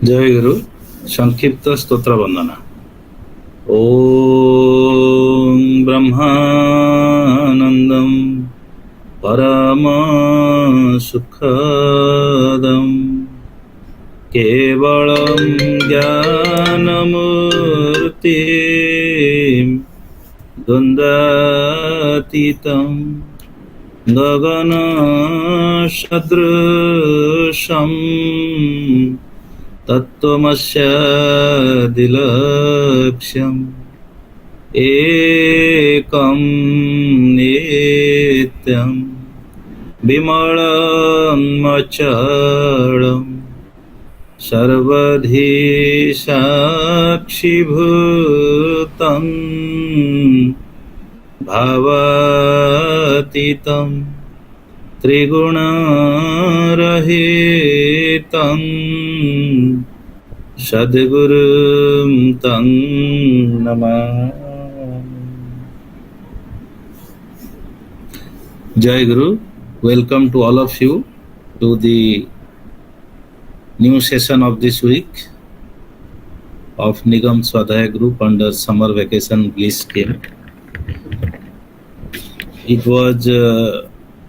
Jayaguru, Sankhipta Stotra Vandana. Om Brahmanandam Parama Sukhadam Kevalam Jnanamurtim Dundatitam Gagana Shadrusham Tattvamasya dilaksham ekam nityam bimalam achalam sarvadhi sakshi bhutam bhavatitam Triguna rahitam Sadguru Tang Namah. Jayaguru, welcome to all of you to the new session of this week of Nigam Swadhyay group under summer vacation Bliss camp. It was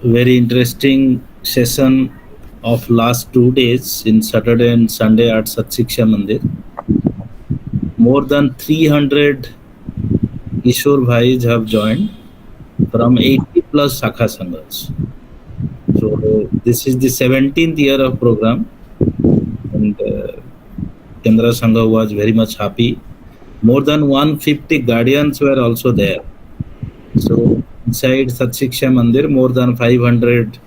very interesting session of last 2 days in Saturday and Sunday at Satshiksha Mandir. More than 300 Kishore Bhais have joined from 80 plus Shakha Sanghas. So this is the 17th year of program, and Kendra Sangha was very much happy. More than 150 guardians were also there. So inside Satshiksha Mandir, more than 500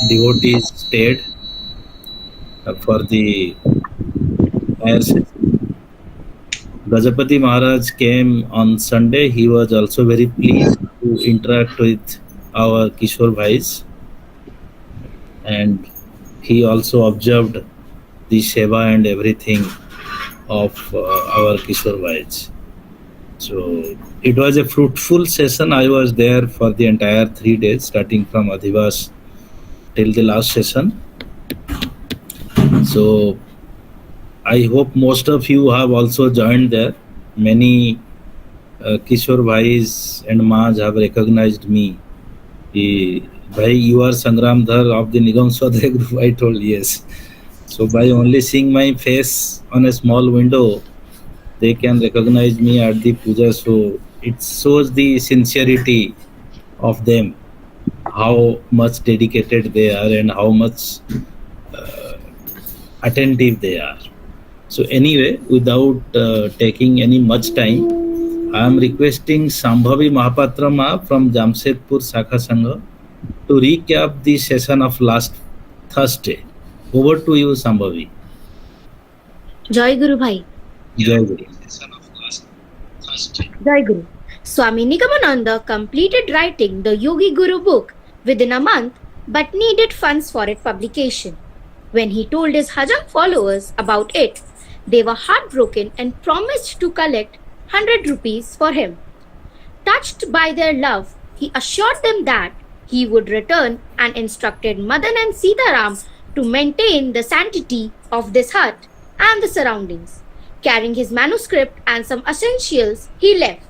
devotees stayed for the entire session. Gajapati Maharaj came on Sunday. He was also very pleased to interact with our Kishore Bhais, and he also observed the Seva and everything of our Kishore Bhais. So it was a fruitful session. I was there for the entire 3 days, starting from Adhivas till the last session. So I hope most of you have also joined there. Many Kishore Bhais and Maas have recognized me. Bhai, you are Sangram Dhar of the Nigam Swadhyay group. I told yes. So by only seeing my face on a small window, they can recognize me at the puja. So it shows the sincerity of them, how much dedicated they are and how much attentive they are. So anyway, without taking any much time, I am requesting Sambhavi Mahapatra Ma from Jamshedpur Shakha Sangha to recap the session of last Thursday. Over to you, Sambhavi. Jayaguru Bhai. Jayaguru. Jayaguru. Swami Nigamananda completed writing the Yogi Guru book within a month but needed funds for its publication. When he told his Hajam followers about it, they were heartbroken and promised to collect 100 rupees for him. Touched by their love, he assured them that he would return and instructed Madan and Sitaram to maintain the sanctity of this hut and the surroundings. Carrying his manuscript and some essentials, he left.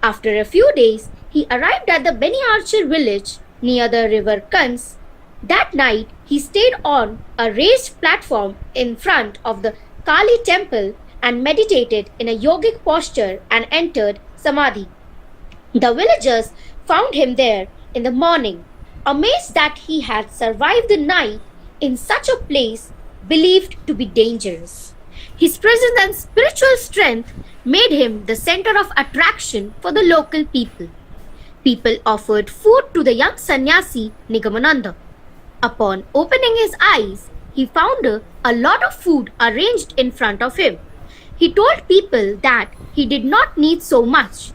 After a few days, he arrived at the Beni Archer village near the river Kans. That night, he stayed on a raised platform in front of the Kali temple and meditated in a yogic posture and entered Samadhi. The villagers found him there in the morning, amazed that he had survived the night in such a place believed to be dangerous. His presence and spiritual strength made him the center of attraction for the local people. People offered food to the young sannyasi Nigamananda. Upon opening his eyes, he found a lot of food arranged in front of him. He told people that he did not need so much.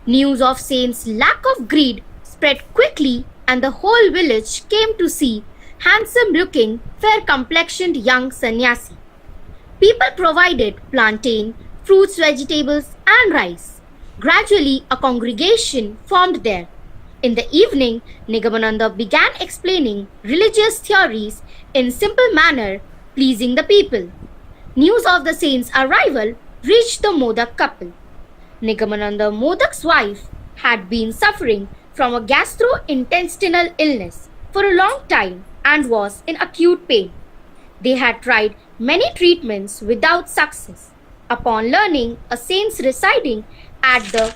News of saint's lack of greed spread quickly, and the whole village came to see handsome-looking, fair-complexioned young sannyasi. People provided plantain, fruits, vegetables, and rice. Gradually, a congregation formed there. In the evening, Nigamananda began explaining religious theories in simple manner, pleasing the people. News of the saint's arrival reached the Modak couple. Nigamananda Modak's wife had been suffering from a gastrointestinal illness for a long time and was in acute pain. They had tried many treatments without success. Upon learning a saint's residing at the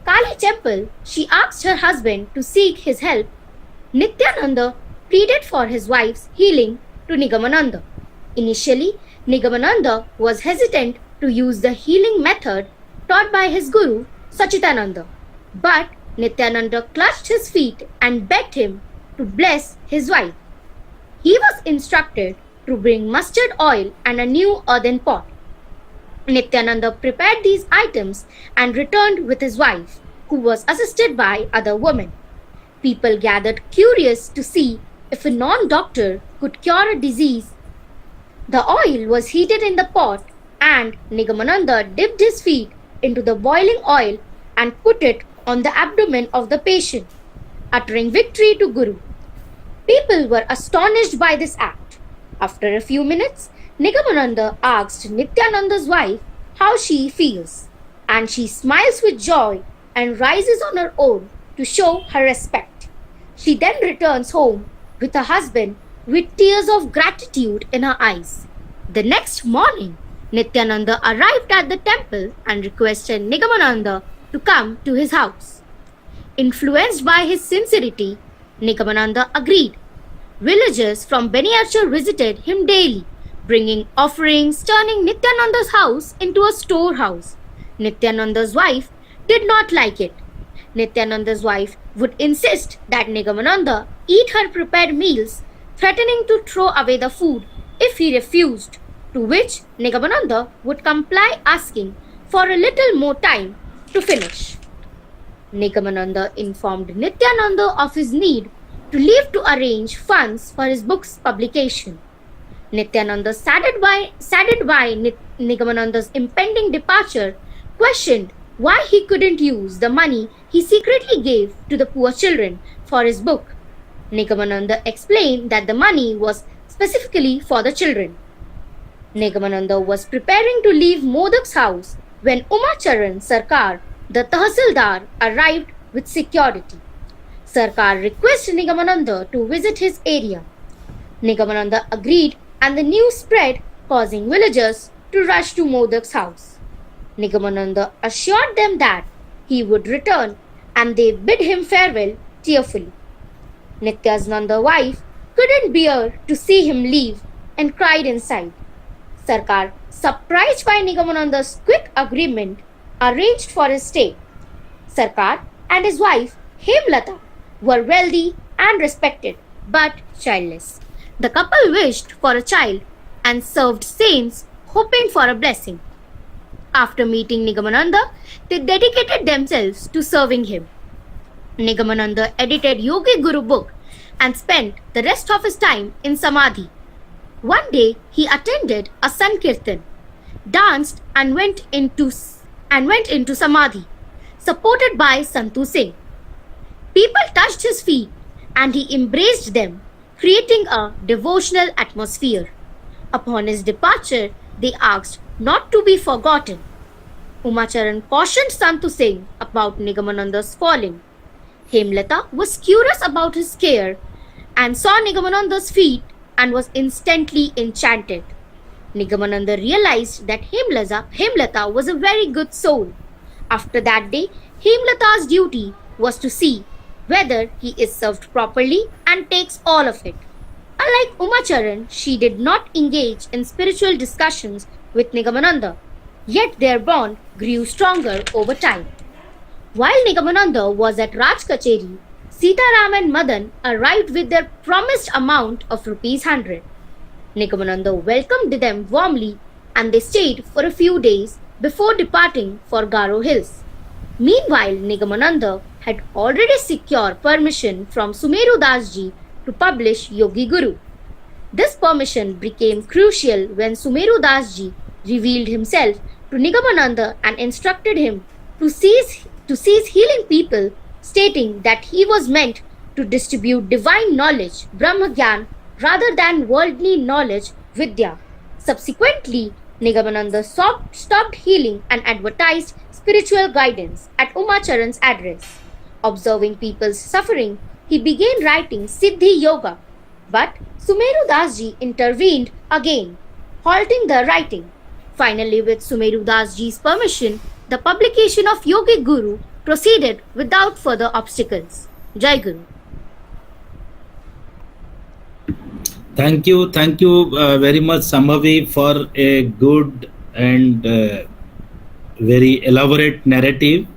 Kali temple, she asked her husband to seek his help. Nityananda pleaded for his wife's healing to Nigamananda. Initially, Nigamananda was hesitant to use the healing method taught by his guru, Sachitananda. But Nityananda clutched his feet and begged him to bless his wife. He was instructed to bring mustard oil and a new earthen pot. Nityananda prepared these items and returned with his wife, who was assisted by other women. People gathered curious to see if a non-doctor could cure a disease. The oil was heated in the pot and Nigamananda dipped his feet into the boiling oil and put it on the abdomen of the patient, uttering victory to Guru. People were astonished by this act. After a few minutes, Nigamananda asked Nityananda's wife how she feels, and she smiles with joy and rises on her own to show her respect. She then returns home with her husband with tears of gratitude in her eyes. The next morning, Nityananda arrived at the temple and requested Nigamananda to come to his house. Influenced by his sincerity, Nigamananda agreed. Villagers from Beniarchar visited him daily, bringing offerings, turning Nityananda's house into a storehouse. Nityananda's wife did not like it. Nityananda's wife would insist that Nigamananda eat her prepared meals, threatening to throw away the food if he refused, to which Nigamananda would comply, asking for a little more time to finish. Nigamananda informed Nityananda of his need to leave to arrange funds for his book's publication. Nityananda, saddened by Nigamananda's impending departure, questioned why he couldn't use the money he secretly gave to the poor children for his book. Nigamananda explained that the money was specifically for the children. Nigamananda was preparing to leave Modak's house when Umacharan Sarkar, the Tahsildar, arrived with security. Sarkar requested Nigamananda to visit his area. Nigamananda agreed and the news spread, causing villagers to rush to Modak's house. Nigamananda assured them that he would return and they bid him farewell tearfully. Nityananda's wife couldn't bear to see him leave and cried inside. Sarkar, surprised by Nigamananda's quick agreement, arranged for his stay. Sarkar and his wife, Hemlata, were wealthy and respected, but childless. The couple wished for a child and served saints, hoping for a blessing. After meeting Nigamananda, they dedicated themselves to serving him. Nigamananda edited Yogi Guru book and spent the rest of his time in Samadhi. One day he attended a Sankirtan, danced and went into Samadhi, supported by Santu Singh. People touched his feet and he embraced them, creating a devotional atmosphere. Upon his departure, they asked not to be forgotten. Umacharan cautioned Santu Singh about Nigamananda's falling. Hemlata was curious about his care and saw Nigamananda's feet and was instantly enchanted. Nigamananda realized that Hemlata was a very good soul. After that day, Hemlata's duty was to see whether he is served properly and takes all of it. Unlike Umacharan, she did not engage in spiritual discussions with Nigamananda, yet their bond grew stronger over time. While Nigamananda was at Raj Kacheri, Sitaram and Madan arrived with their promised amount of ₹100. Nigamananda welcomed them warmly and they stayed for a few days before departing for Garo Hills. Meanwhile, Nigamananda had already secured permission from Sumeru Dasji to publish Yogi Guru. This permission became crucial when Sumeru Dasji revealed himself to Nigamananda and instructed him to cease healing people, stating that he was meant to distribute divine knowledge, Brahma Gyan, rather than worldly knowledge, Vidya. Subsequently, Nigamananda stopped healing and advertised spiritual guidance at Umacharan's address. Observing people's suffering, he began writing Siddhi Yoga. But Sumeru Dasji intervened again, halting the writing. Finally, with Sumeru Dasji's permission, the publication of Yogi Guru proceeded without further obstacles. Jayaguru. Thank you very much, Sambhavi, for a good and very elaborate narrative.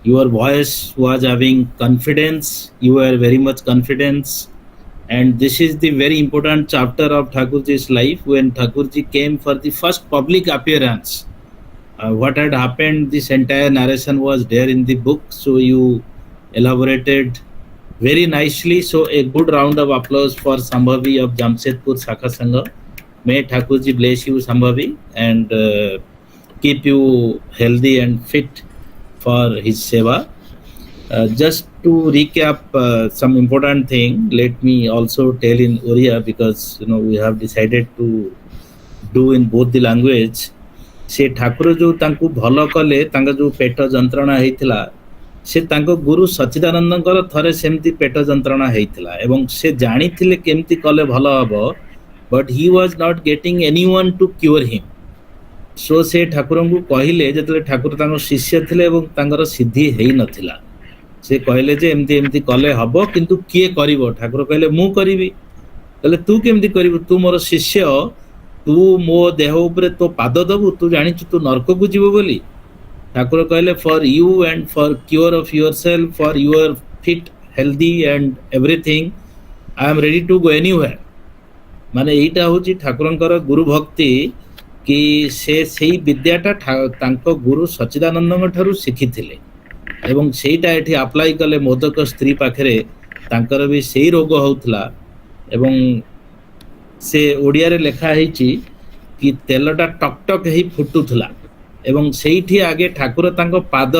Your voice was having confidence. You were very much confidence, and this is the very important chapter of Thakurjee's life when Thakurjee came for the first public appearance. What had happened? This entire narration was there in the book, so you elaborated very nicely. So a good round of applause for Sambhavi of Jamshedpur Shakha Sangha. May Thakurjee bless you, Sambhavi, and keep you healthy and fit for his seva. Just to recap some important thing, let me also tell in Oriya, because we have decided to do in both the language. से ठाकुर जो तांकु भल कले तांका जो पेट जंत्रणा हेइथिला से तांको गुरु सच्चिदानंदंकर थरे सेमती पेट जंत्रणा हेइथिला एवं से जानिथिले केमती कले भल हबो, but he was not getting anyone to cure him. So से ठाकुरंकु कहिले जतले ठाकुर तांको शिष्य थिले एवं तांकर सिद्धि हेइ नथिला. से कहले जे एमती एमती कले हबो किंतु किए करिवो. ठाकुर कहले मु करिवि. कहले तू केमती करिवो, तू मोर शिष्य, तू मो देह उपरे तो पाद दबु, तू जानिछु तू नरक को जीवो बोली. ठाकुर कहले for you and for cure of yourself, for your fit healthy and everything, I am ready to go anywhere. माने एटा होची ठाकुरंकर गुरु भक्ति कि से सेही विद्याटा तांको गुरु सच्चिदानंदଙ୍କ ଠାରୁ ଶିଖିଥିଲେ ଏବଂ ସେଇଟା ଏଠି ଆପ୍ଲାଏ କଲେ ମୋଦକ ସ୍ତ୍ରୀ ପାଖରେ. ତାଙ୍କର ବି ସେଇ ରୋଗ ହଉଥିଲା ଏବଂ से ओडिया रे लेखा ହେଇଛି कि तेलटा टक टक हेई फुटुथला एवं सेठी आगे ठाकुर तांको पाद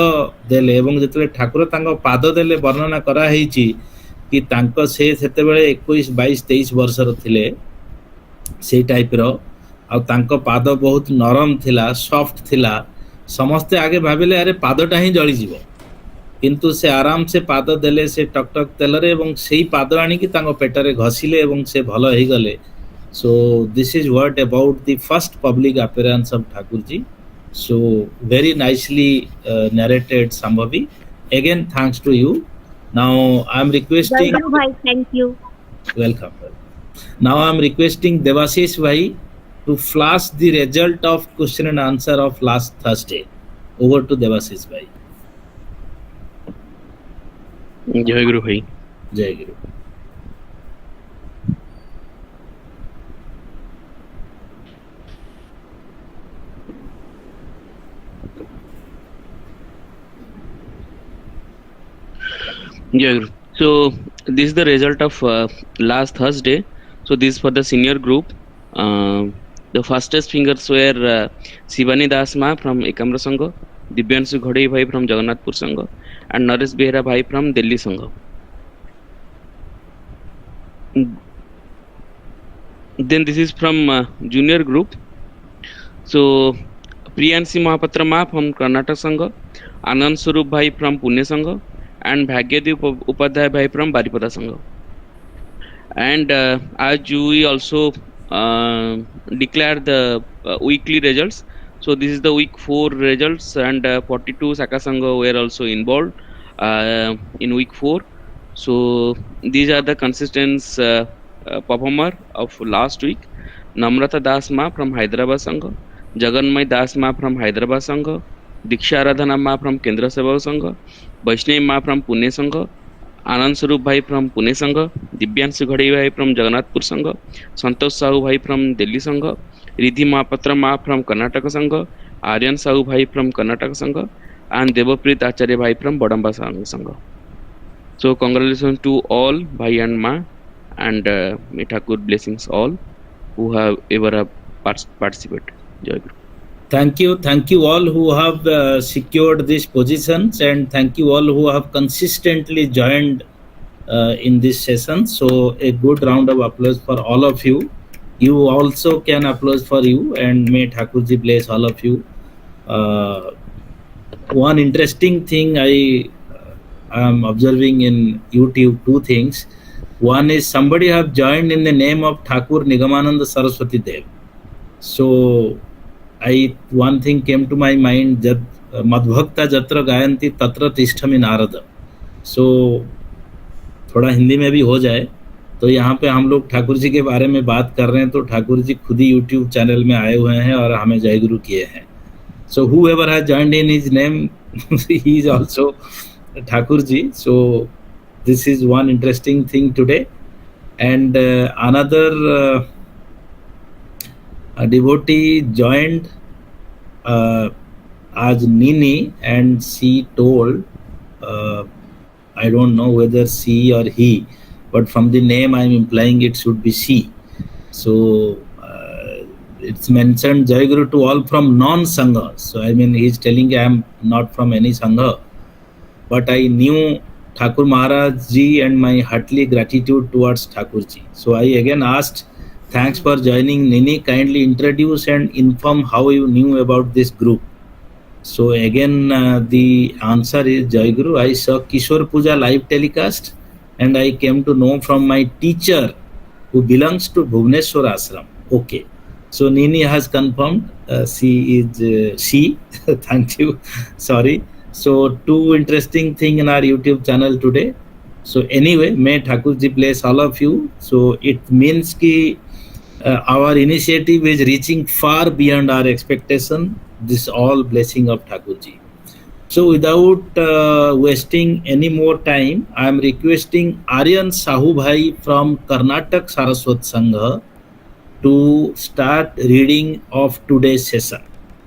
देले एवं जेतले ठाकुर तांको पाद देले वर्णना करा ହେଇଛି कि तांको से सेते बेले 21 22 23 वर्ष रो थिले. सेई टाइप रो आ तांको पाद बहुत नरम थिला, सॉफ्ट थिला. समस्ते आगे भाबिले अरे पादटा ही जळी जीवो, किंतु से आराम से पाद देले से टक टक तेल रे एवं सेई पाद आनी कि तांको पेटरे घसिले एवं से भलो हेई गले. So this is what about the first public appearance of Thakurjee. So very nicely narrated, Sambhavi. Again, thanks to you. Now I am requesting. Jayaguru Bhai, thank you. Welcome. Now I am requesting Devashish Bhai to flash the result of question and answer of last Thursday. Over to Devashish Bhai. Jayaguru Bhai. Jayaguru. Yeah, so this is the result of last Thursday. So this is for the senior group. The fastest fingers were Shivani Das Ma from Ekamra Sangha, Dibyanshu Ghadai Bhai from Jagannathpur Sangha, and Naresh Behra Bhai from Delhi Sangha. Then this is from junior group. So Priyansi Mahapatra Ma from Karnataka Sangha, Anand Swarup Bhai from Pune Sangha, and Bhagyadev Upadhyay Bhai from Baripada Sangha. And as we also declare the weekly results. So this is the week 4 results, and 42 Shakha Sangha were also involved in week 4. So these are the consistent performer of last week. Namrata Das Ma from Hyderabad Sangha, Jaganmay Das Ma from Hyderabad Sangha, Diksha Aradhana Ma from Kendra Sevaks Sangha, Vaishnavi Ma from Pune Sangha, Anand Swarup Bhai from Pune Sangha, Dibyanshu Ghadai Bhai from Jagannathpur Sangha, Santosh Sahu Bhai from Delhi Sangha, Riddhi Mahapatra Ma from Karnataka Sangha, Aryan Sahu Bhai from Karnataka Sangha, and Devaprit Acharya Bhai from Badamba Sangha. So congratulations to all Bhai and Ma, and may Thakur blessings all who have ever participated. Jai Guru. Thank you all who have secured these positions, and thank you all who have consistently joined in this session. So a good round of applause for all of you. You also can applause for you, and may Thakurjee bless all of you. One interesting thing I am observing in YouTube, two things. One is somebody have joined in the name of Thakur Nigamananda Saraswati Dev. So one thing came to my mind, that Madhvakta Jatra Gayanti Tatra Tishtami Narada. So थोड़ा हिंदी में भी हो जाए, तो यहाँ पे हम लोग ठाकुर जी के बारे में बात कर रहे हैं, तो ठाकुर जी खुद ही यूट्यूब चैनल में आए हुए हैं और हमें जयगुरु किए हैं. So whoever has joined in his name, he is also Thakur ji. So this is one interesting thing today. And another a devotee joined as Nini, and she told, I don't know whether she or he, but from the name I'm implying it should be she. So it's mentioned Jayaguru to all from non-Sangha. So I mean, he's telling I'm not from any Sangha, but I knew Thakur Maharaj ji and my heartily gratitude towards Thakur ji. So I again asked, thanks for joining Nini, kindly introduce and inform how you knew about this group. So again the answer is Jayaguru, I saw Kishore Puja live telecast and I came to know from my teacher who belongs to Bhubaneswar Ashram. Okay. So Nini has confirmed she is she. Thank you. Sorry. So two interesting thing in our YouTube channel today. So anyway, may Thakurji bless all of you. So it means ki our initiative is reaching far beyond our expectation. This all blessing of Thakurji. So without wasting any more time, I am requesting Aryan Sahu Bhai from Karnataka Saraswat Sangha to start reading of today's session.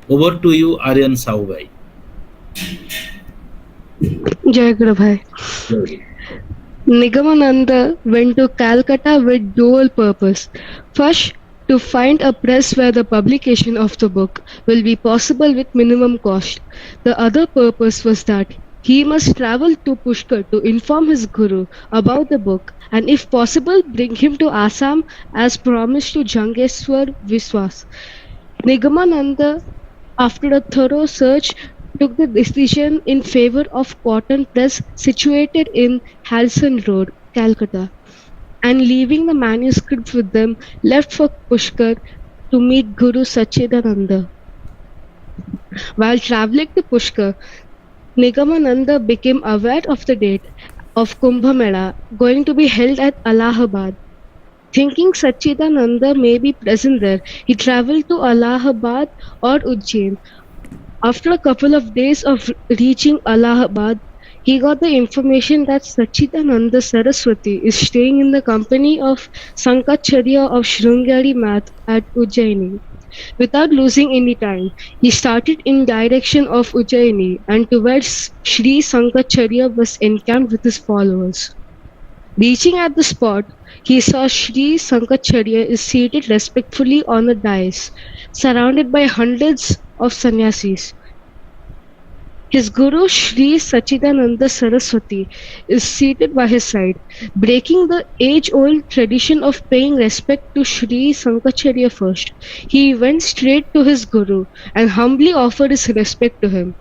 Over to you, Aryan Sahu Bhai. Jayaguru Bhai. Nigamananda went to Calcutta with dual purpose. First, to find a press where the publication of the book will be possible with minimum cost. The other purpose was that he must travel to Pushkar to inform his guru about the book and if possible bring him to Assam as promised to Jangeswar Viswas. Nigamananda, after a thorough search, took the decision in favor of Cotton Press situated in Harrison Road, Calcutta, and leaving the manuscript with them, left for Pushkar to meet Guru Sachidananda. While travelling to Pushkar, Nigamananda became aware of the date of Kumbh Mela going to be held at Allahabad. Thinking Sachidananda may be present there, he travelled to Allahabad or Ujjain. After a couple of days of reaching Allahabad, he got the information that Sachidananda Saraswati is staying in the company of Sankacharya of Shrungari Math at Ujjaini. Without losing any time, he started in direction of Ujjaini and towards Sri Sankacharya was encamped with his followers. Reaching at the spot, he saw Sri Sankacharya is seated respectfully on a dais, surrounded by hundreds of sannyasis. His guru Sri Sachidananda Saraswati is seated by his side, breaking the age-old tradition of paying respect to Sri Sankacharya first. He went straight to his guru and humbly offered his respect to him.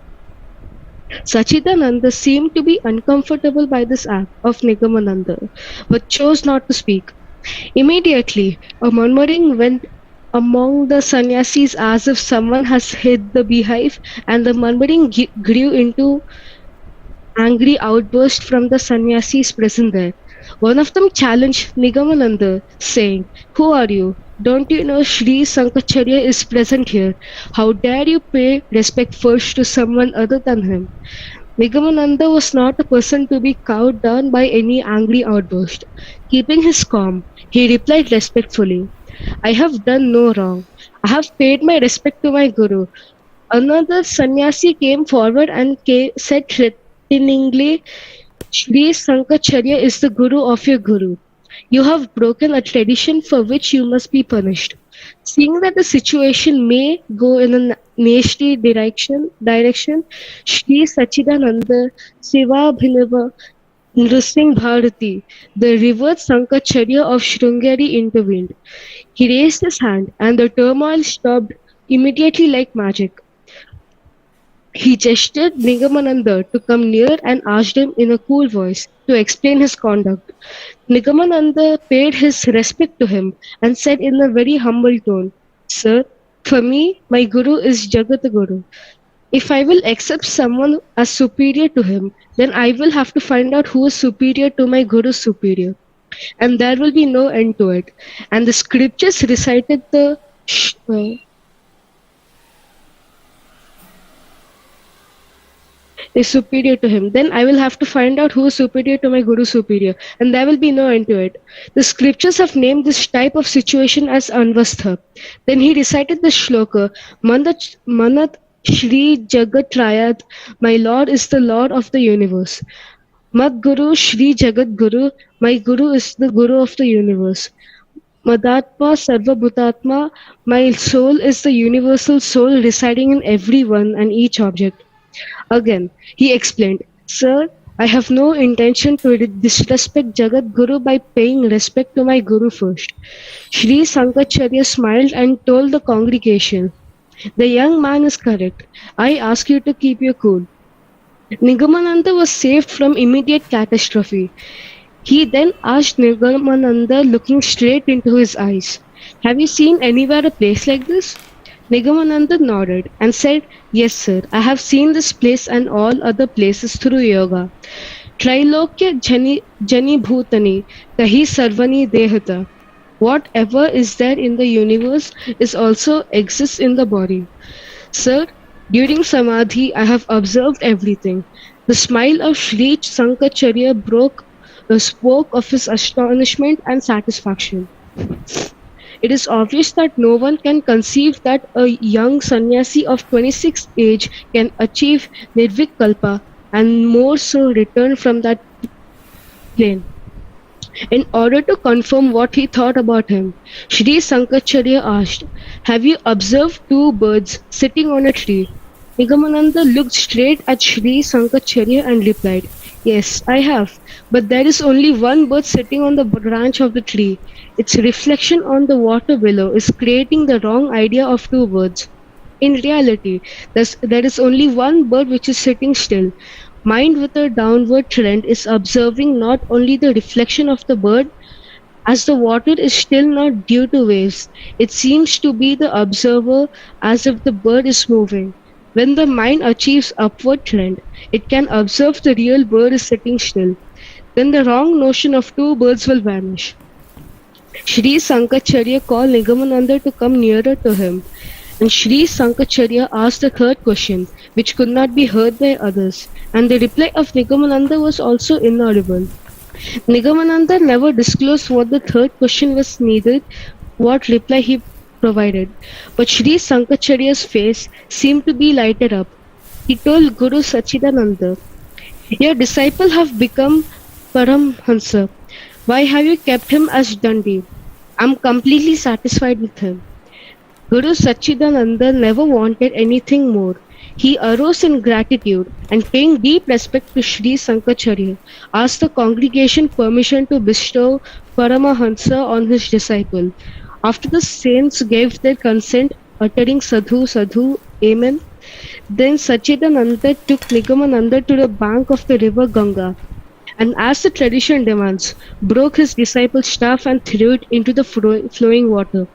Sachidananda seemed to be uncomfortable by this act of Nigamananda, but chose not to speak. Immediately, a murmuring went among the sannyasis as if someone has hid the beehive, and the murmuring grew into angry outburst from the sannyasis present there. One of them challenged Nigamananda, saying, "Who are you? Don't you know Sri Sankacharya is present here? How dare you pay respect first to someone other than him?" Nigamananda was not a person to be cowed down by any angry outburst. Keeping his calm, he replied respectfully, "I have done no wrong. I have paid my respect to my guru." Another sannyasi came forward and said threateningly, "Sri Sankacharya is the guru of your guru. You have broken a tradition for which you must be punished." Seeing that the situation may go in a nasty direction, Shri Sachidananda Sivabhinava Nrusingh Bharati, the revered Sankacharya of Sringeri, intervened. He raised his hand, and the turmoil stopped immediately like magic. He gestured Nigamananda to come near and asked him in a cool voice to explain his conduct. Nigamananda paid his respect to him and said in a very humble tone, "Sir, for me, my Guru is Jagatguru. If I will accept someone as superior to him, then I will have to find out who is superior to my Guru's superior. And there will be no end to it." And the scriptures recited is superior to him. Then I will have to find out who is superior to my Guru superior, and there will be no end to it. The scriptures have named this type of situation as Anvastha. Then he recited the shloka, Manat Shri Jagat Rayat, my Lord is the Lord of the universe. Mad Guru Shri Jagat Guru, my Guru is the Guru of the universe. Madatma Sarva Bhutatma, my soul is the universal soul residing in everyone and each object. Again, he explained, "Sir, I have no intention to disrespect Jagat Guru by paying respect to my Guru first." Sri Sankacharya smiled and told the congregation, "The young man is correct. I ask you to keep your cool." Nigamananda was saved from immediate catastrophe. He then asked Nigamananda, looking straight into his eyes, "Have you seen anywhere a place like this?" Nigamananda nodded and said, "Yes, sir, I have seen this place and all other places through yoga. Trilokya Jani Bhutani, Kahi Sarvani Dehata. Whatever is there in the universe is also exists in the body. Sir, during Samadhi, I have observed everything." The smile of Sri Sankacharya spoke of his astonishment and satisfaction. It is obvious that no one can conceive that a young sannyasi of 26 age can achieve Nirvikalpa and more so return from that plane. In order to confirm what he thought about him, Sri Sankacharya asked, "Have you observed two birds sitting on a tree?" Nigamananda looked straight at Sri Sankacharya and replied, "Yes, I have, but there is only one bird sitting on the branch of the tree. Its reflection on the water below is creating the wrong idea of two birds. In reality, there is only one bird which is sitting still. Mind with a downward trend is observing not only the reflection of the bird, as the water is still not due to waves, it seems to be the observer as if the bird is moving. When the mind achieves upward trend, it can observe the real bird is sitting still. Then the wrong notion of two birds will vanish." Sri Sankacharya called Nigamananda to come nearer to him, and Sri Sankacharya asked the third question, which could not be heard by others, and the reply of Nigamananda was also inaudible. Nigamananda never disclosed what the third question was, neither what reply he provided, but Sri Sankacharya's face seemed to be lighted up. He told Guru Sachidananda, "Your disciple have become Paramhansa. Why have you kept him as Dandi? I am completely satisfied with him." Guru Sachidananda never wanted anything more. He arose in gratitude and, paying deep respect to Sri Sankacharya, asked the congregation permission to bestow Paramahansa on his disciple. After the saints gave their consent, uttering Sadhu, Sadhu, Amen, then Sachidananda took Nigamananda to the bank of the river Ganga, and as the tradition demands, broke his disciple's staff and threw it into the flowing water.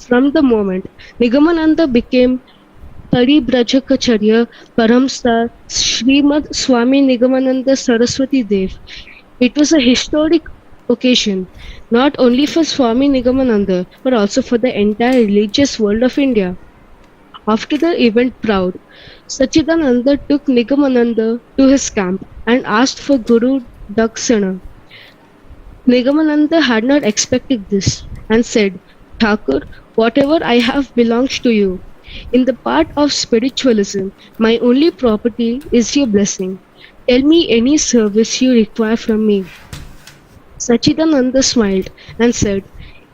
From the moment, Nigamananda became Paribrajacharya Paramsar Srimad Swami Nigamananda Saraswati Dev. It was a historic occasion, not only for Swami Nigamananda, but also for the entire religious world of India. After the event proud, Sachidananda took Nigamananda to his camp and asked for Guru Dakshina. Nigamananda had not expected this and said, "Thakur, whatever I have belongs to you. In the part of spiritualism, my only property is your blessing. Tell me any service you require from me." Sachidananda smiled and said,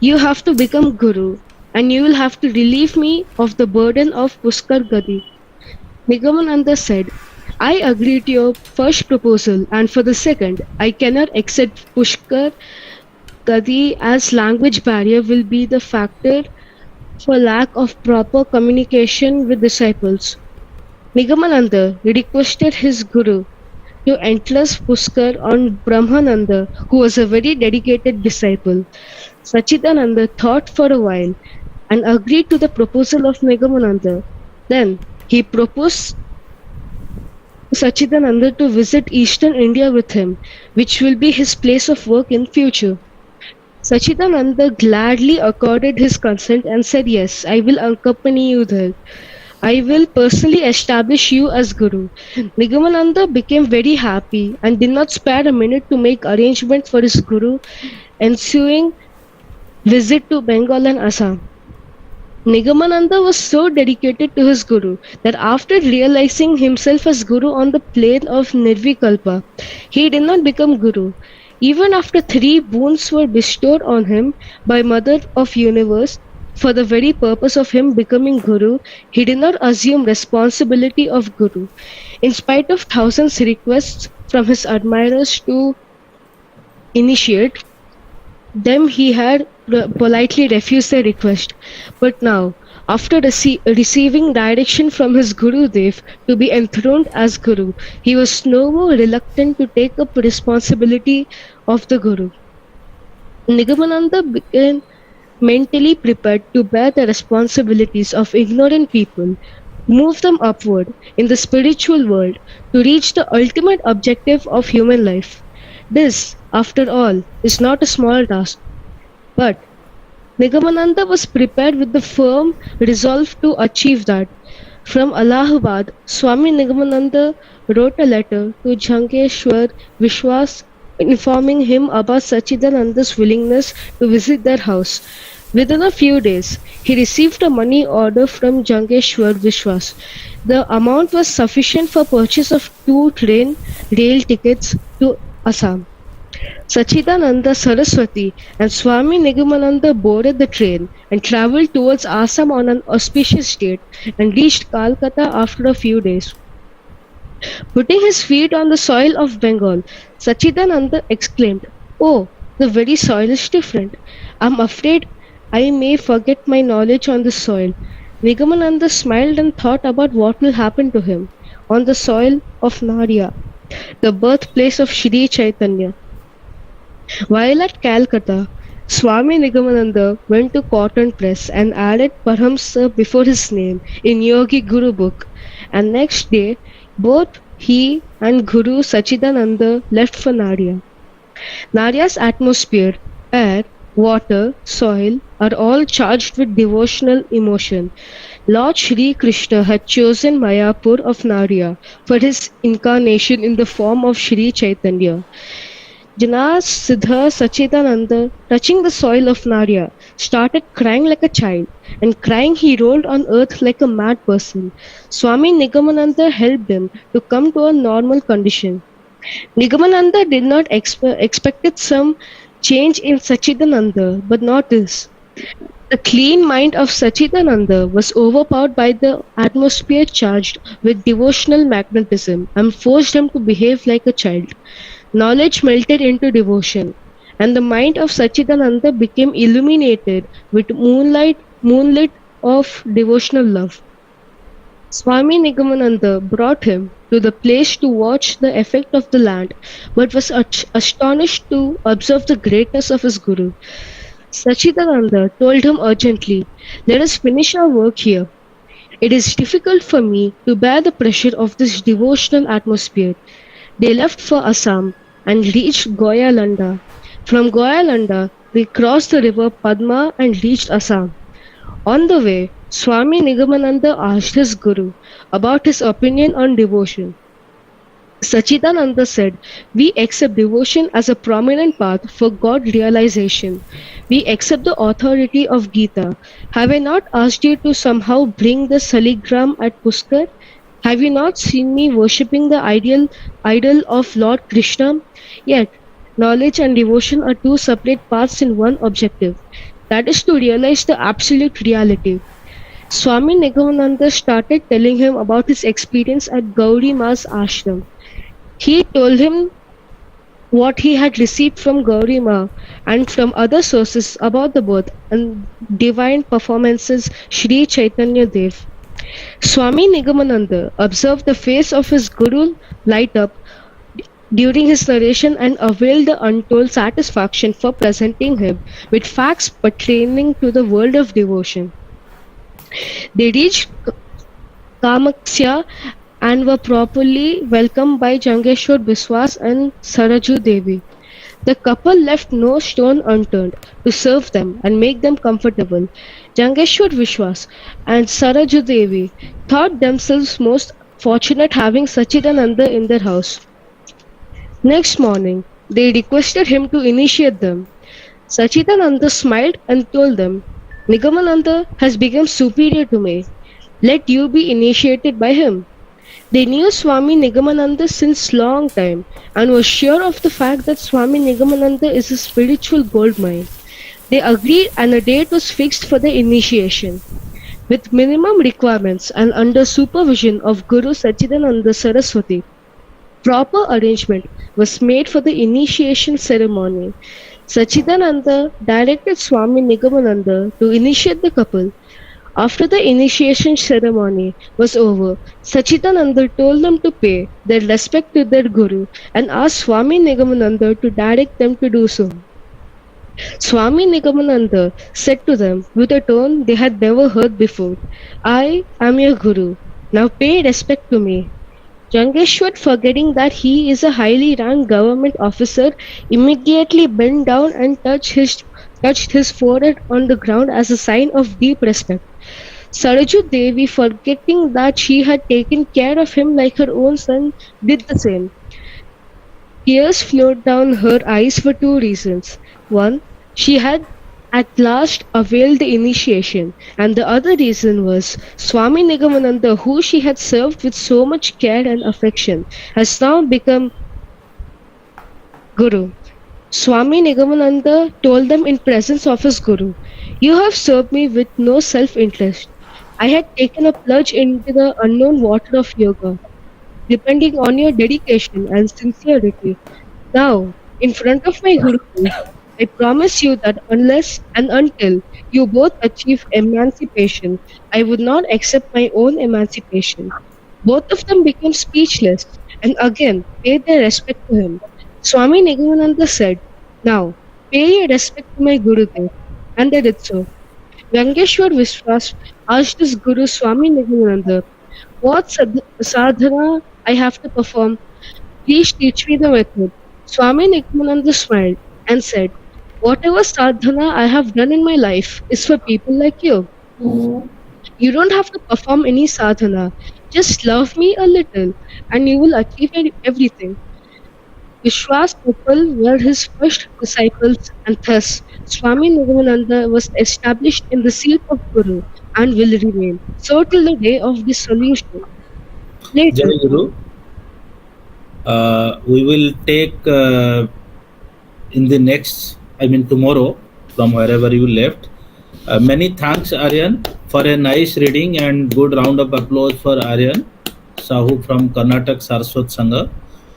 "You have to become Guru. and you will have to relieve me of the burden of Pushkar Gadi. Nigamananda said, I agree to your first proposal, and for the second, I cannot accept Pushkar Gadi as language barrier will be the factor for lack of proper communication with disciples. Nigamananda requested his guru to entrust Pushkar on Brahmananda, who was a very dedicated disciple. Sachidananda thought for a while and agreed to the proposal of Nigamananda. Then he proposed Sachidananda to visit eastern India with him, which will be his place of work in future. Sachidananda gladly accorded his consent and said, Yes, I will accompany you there. I will personally establish you as Guru. Nigamananda became very happy and did not spare a minute to make arrangements for his Guru ensuing visit to Bengal and Assam. Nigamananda was so dedicated to his Guru that after realizing himself as Guru on the plane of Nirvikalpa, he did not become Guru. Even after 3 boons were bestowed on him by Mother of Universe for the very purpose of him becoming Guru, he did not assume responsibility of Guru. In spite of thousands requests from his admirers to initiate them, he had politely refused their request. But now, after receiving direction from his Gurudev to be enthroned as Guru, he was no more reluctant to take up responsibility of the Guru. Nigamananda began mentally prepared to bear the responsibilities of ignorant people, move them upward in the spiritual world to reach the ultimate objective of human life. This, after all, is not a small task. But Nigamananda was prepared with the firm resolve to achieve that. From Allahabad, Swami Nigamananda wrote a letter to Jhangeshwar Vishwas informing him about Sachidananda's willingness to visit their house. Within a few days, he received a money order from Jhangeshwar Vishwas. The amount was sufficient for purchase of 2 train rail tickets to Assam. Sachidananda Saraswati and Swami Nigamananda boarded the train and travelled towards Assam on an auspicious date and reached Calcutta after a few days. Putting his feet on the soil of Bengal, Sachidananda exclaimed, Oh, the very soil is different. I'm afraid I may forget my knowledge on this soil. Nigamananda smiled and thought about what will happen to him on the soil of Nadia, the birthplace of Sri Chaitanya. While at Calcutta, Swami Nigamananda went to Cotton Press and added Parhamsa before his name in Yogi Guru book, and next day both he and Guru Sachidananda left for Nadia. Nadia's atmosphere, air, water, soil are all charged with devotional emotion. Lord Shri Krishna had chosen Mayapur of Nadia for his incarnation in the form of Sri Chaitanya. Jana Siddha Sachidananda, touching the soil of Nadia, started crying like a child, and crying he rolled on earth like a mad person. Swami Nigamananda helped him to come to a normal condition. Nigamananda did not expected some change in Sachidananda, but not this. The clean mind of Sachidananda was overpowered by the atmosphere charged with devotional magnetism and forced him to behave like a child. Knowledge melted into devotion, and the mind of Sachidananda became illuminated with moonlit of devotional love. Swami Nigamananda brought him to the place to watch the effect of the land, but was astonished to observe the greatness of his Guru. Sachidananda told him urgently, Let us finish our work here. It is difficult for me to bear the pressure of this devotional atmosphere. They left for Assam and reached Goyalanda. From Goyalanda, they crossed the river Padma and reached Assam. On the way, Swami Nigamananda asked his Guru about his opinion on devotion. Sachidananda said, We accept devotion as a prominent path for God realization. We accept the authority of Gita. Have I not asked you to somehow bring the saligram at Pushkar? Have you not seen me worshipping the idol of Lord Krishna? Yet, knowledge and devotion are 2 separate paths in one objective. that is to realize the absolute reality. Swami Nigamananda started telling him about his experience at Gauri Ma's ashram. He told him what he had received from Gauri Ma and from other sources about the birth and divine performances Sri Chaitanya Dev. Swami Nigamananda observed the face of his Guru light up during his narration and availed the untold satisfaction for presenting him with facts pertaining to the world of devotion. They reached Kamaksya and were properly welcomed by Jangeshwar Biswas and Saraju Devi. The couple left no stone unturned to serve them and make them comfortable. Jangeshwar Biswas and Saraju Devi thought themselves most fortunate having Sachidananda in their house. Next morning, they requested him to initiate them. Sachidananda smiled and told them, Nigamananda has become superior to me. Let you be initiated by him. They knew Swami Nigamananda since long time and were sure of the fact that Swami Nigamananda is a spiritual goldmine. They agreed and a date was fixed for the initiation. With minimum requirements and under supervision of Guru Sachidananda Saraswati, proper arrangement was made for the initiation ceremony. Sachidananda directed Swami Nigamananda to initiate the couple. After the initiation ceremony was over, Sachidananda told them to pay their respect to their Guru and asked Swami Nigamananda to direct them to do so. Swami Nigamananda said to them with a tone they had never heard before, I am your Guru. Now pay respect to me. Jangeshwar, forgetting that he is a highly ranked government officer, immediately bent down and touched his forehead on the ground as a sign of deep respect. Saraju Devi, forgetting that she had taken care of him like her own son, did the same. Tears flowed down her eyes for two reasons. One, she had at last availed the initiation, and the other reason was Swami Nigamananda, who she had served with so much care and affection, has now become Guru. Swami Nigamananda told them in presence of his Guru, You have served me with no self-interest. I had taken a plunge into the unknown water of yoga, depending on your dedication and sincerity. Now, in front of my Guru, I promise you that unless and until you both achieve emancipation, I would not accept my own emancipation. Both of them became speechless and again paid their respect to him. Swami Nigamananda said, Now, pay your respect to my Gurudev. And they did so. Yangeshwar Viswas asked his Guru Swami Nigamananda, What sadhana I have to perform? Please teach me the method. Swami Nigamananda smiled and said, Whatever sadhana I have done in my life is for people like you. You don't have to perform any sadhana. Just love me a little and you will achieve everything. Vishwas people were his first disciples and thus Swami Nigamananda was established in the seat of Guru and will remain so till the day of dissolution. Later, Jayaguru, we will take in the next, tomorrow, from wherever you left. Many thanks, Aryan, for a nice reading and good round of applause for Aryan Sahu from Karnataka Saraswat Sangha.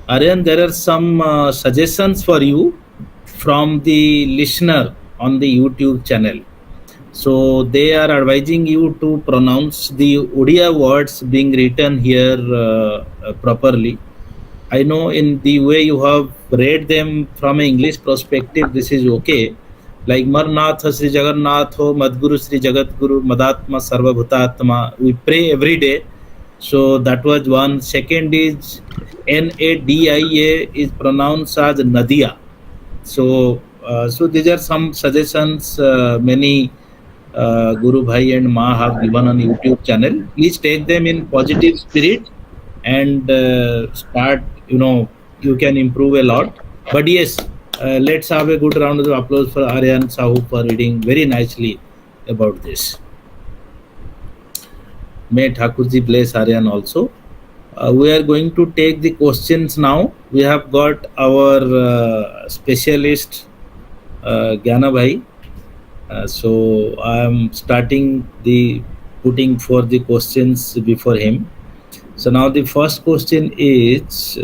Aryan, there are some suggestions for you from the listener on the YouTube channel. So they are advising you to pronounce the Odia words being written here properly. I know in the way you have read them from an English perspective, this is okay. Like Marnatha Sri Jagannatho Madguru Sri Jagatguru Madatma Sarvabhutatma. We pray every day. So that was one. Second is Nadia is pronounced as Nadia. So these are some suggestions many Guru Bhai and Ma have given on YouTube channel. Please take them in positive spirit and start, you can improve a lot. But yes, let's have a good round of applause for Aryan Sahu for reading very nicely about this. May Thakurjee bless Aryan also. We are going to take the questions now. We have got our specialist Gyana Bhai So I am starting the putting for the questions before him. So now the first question is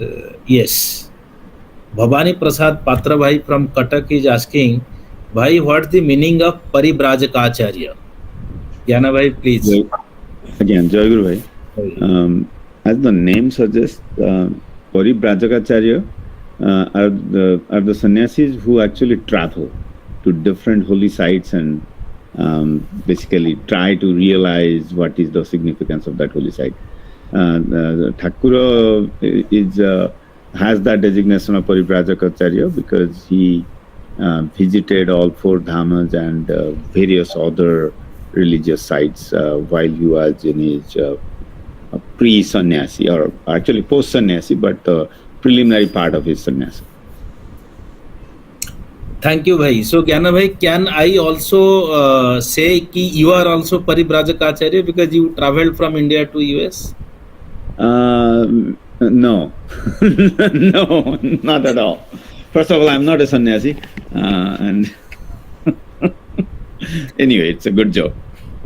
yes. Bhavani Prasad Patra Bhai from Cuttack is asking, Bhai, what's the meaning of Paribrajakacharya? Jnana Bhai, please. Again, Jayaguru Bhai. As the name suggests, Paribrajakacharya are the sannyasis who actually travel to different holy sites and basically try to realize what is the significance of that holy site. Thakura has that designation of Paribrajakacharya because he visited all 4 dhamas and various other religious sites while he was in his pre-sannyasi, or actually post-sannyasi, but the preliminary part of his sannyasi. Thank you, Bhai. So, Jnana Bhai, can I also say that you are also Paribrajakacharya because you traveled from India to US? No. No, not at all. First of all, I'm not a sannyasi. And anyway, it's a good joke.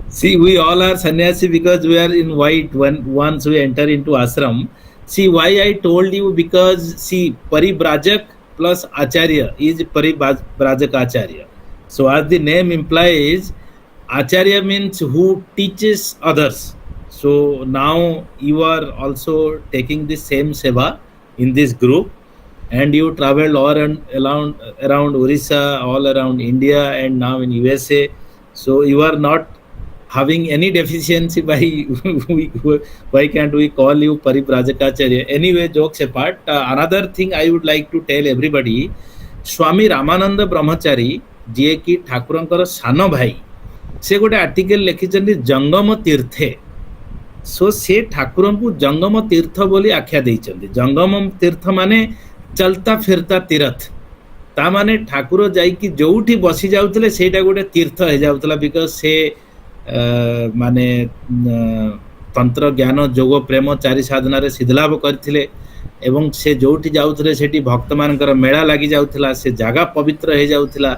See, we all are sannyasi because we are in white once we enter into ashram. See, why I told you, because see, Paribrajak plus Acharya is Paribrajakacharya. So as the name implies, Acharya means who teaches others. So now you are also taking the same seva in this group, and you traveled all around Orissa, all around India, and now in USA. So you are not having any deficiency by why can't we call you Paribrajakacharya? Anyway, jokes apart, another thing I would like to tell everybody, Swami Ramananda Brahmachari, ଯିଏ କି ଠାକୁରଙ୍କର ସାନ ଭାଇ, ସେ ଗୋଟେ article ଲେଖିଛନ୍ତି ଜଙ୍ଗମ ତୀର୍ଥେ। Show ସେ ଠାକୁରଙ୍କୁ ଜଙ୍ଗମ ତୀର୍ଥ ବୋଲି ଆଖ୍ୟା ଦେଇଛନ୍ତି। ଜଙ୍ଗମ ତୀର୍ଥ ମାନେ ଚଲତା ଫିରତା ତୀର୍ଥ, ତା ମାନେ ଠାକୁର ଯାଇକି ଯୋଉଠି ବସି ଯାଉଥିଲେ ସେଇଟା ଗୋଟେ ତୀର୍ଥ ହେଇଯାଉଥିଲା, ବିକଜ ସେ ମାନେ ତନ୍ତ୍ର ଜ୍ଞାନ ଯୋଗ ପ୍ରେମ 4 ସାଧନାରେ ସିଦ୍ଧଲାଭ କରିଥିଲେ, ଏବଂ ସେ ଯୋଉଠି ଯାଉଥିଲେ ସେଠି ଭକ୍ତମାନଙ୍କର ମେଳା ଲାଗି ଯାଉଥିଲା, ସେ ଜାଗା ପବିତ୍ର ହେଇଯାଉଥିଲା।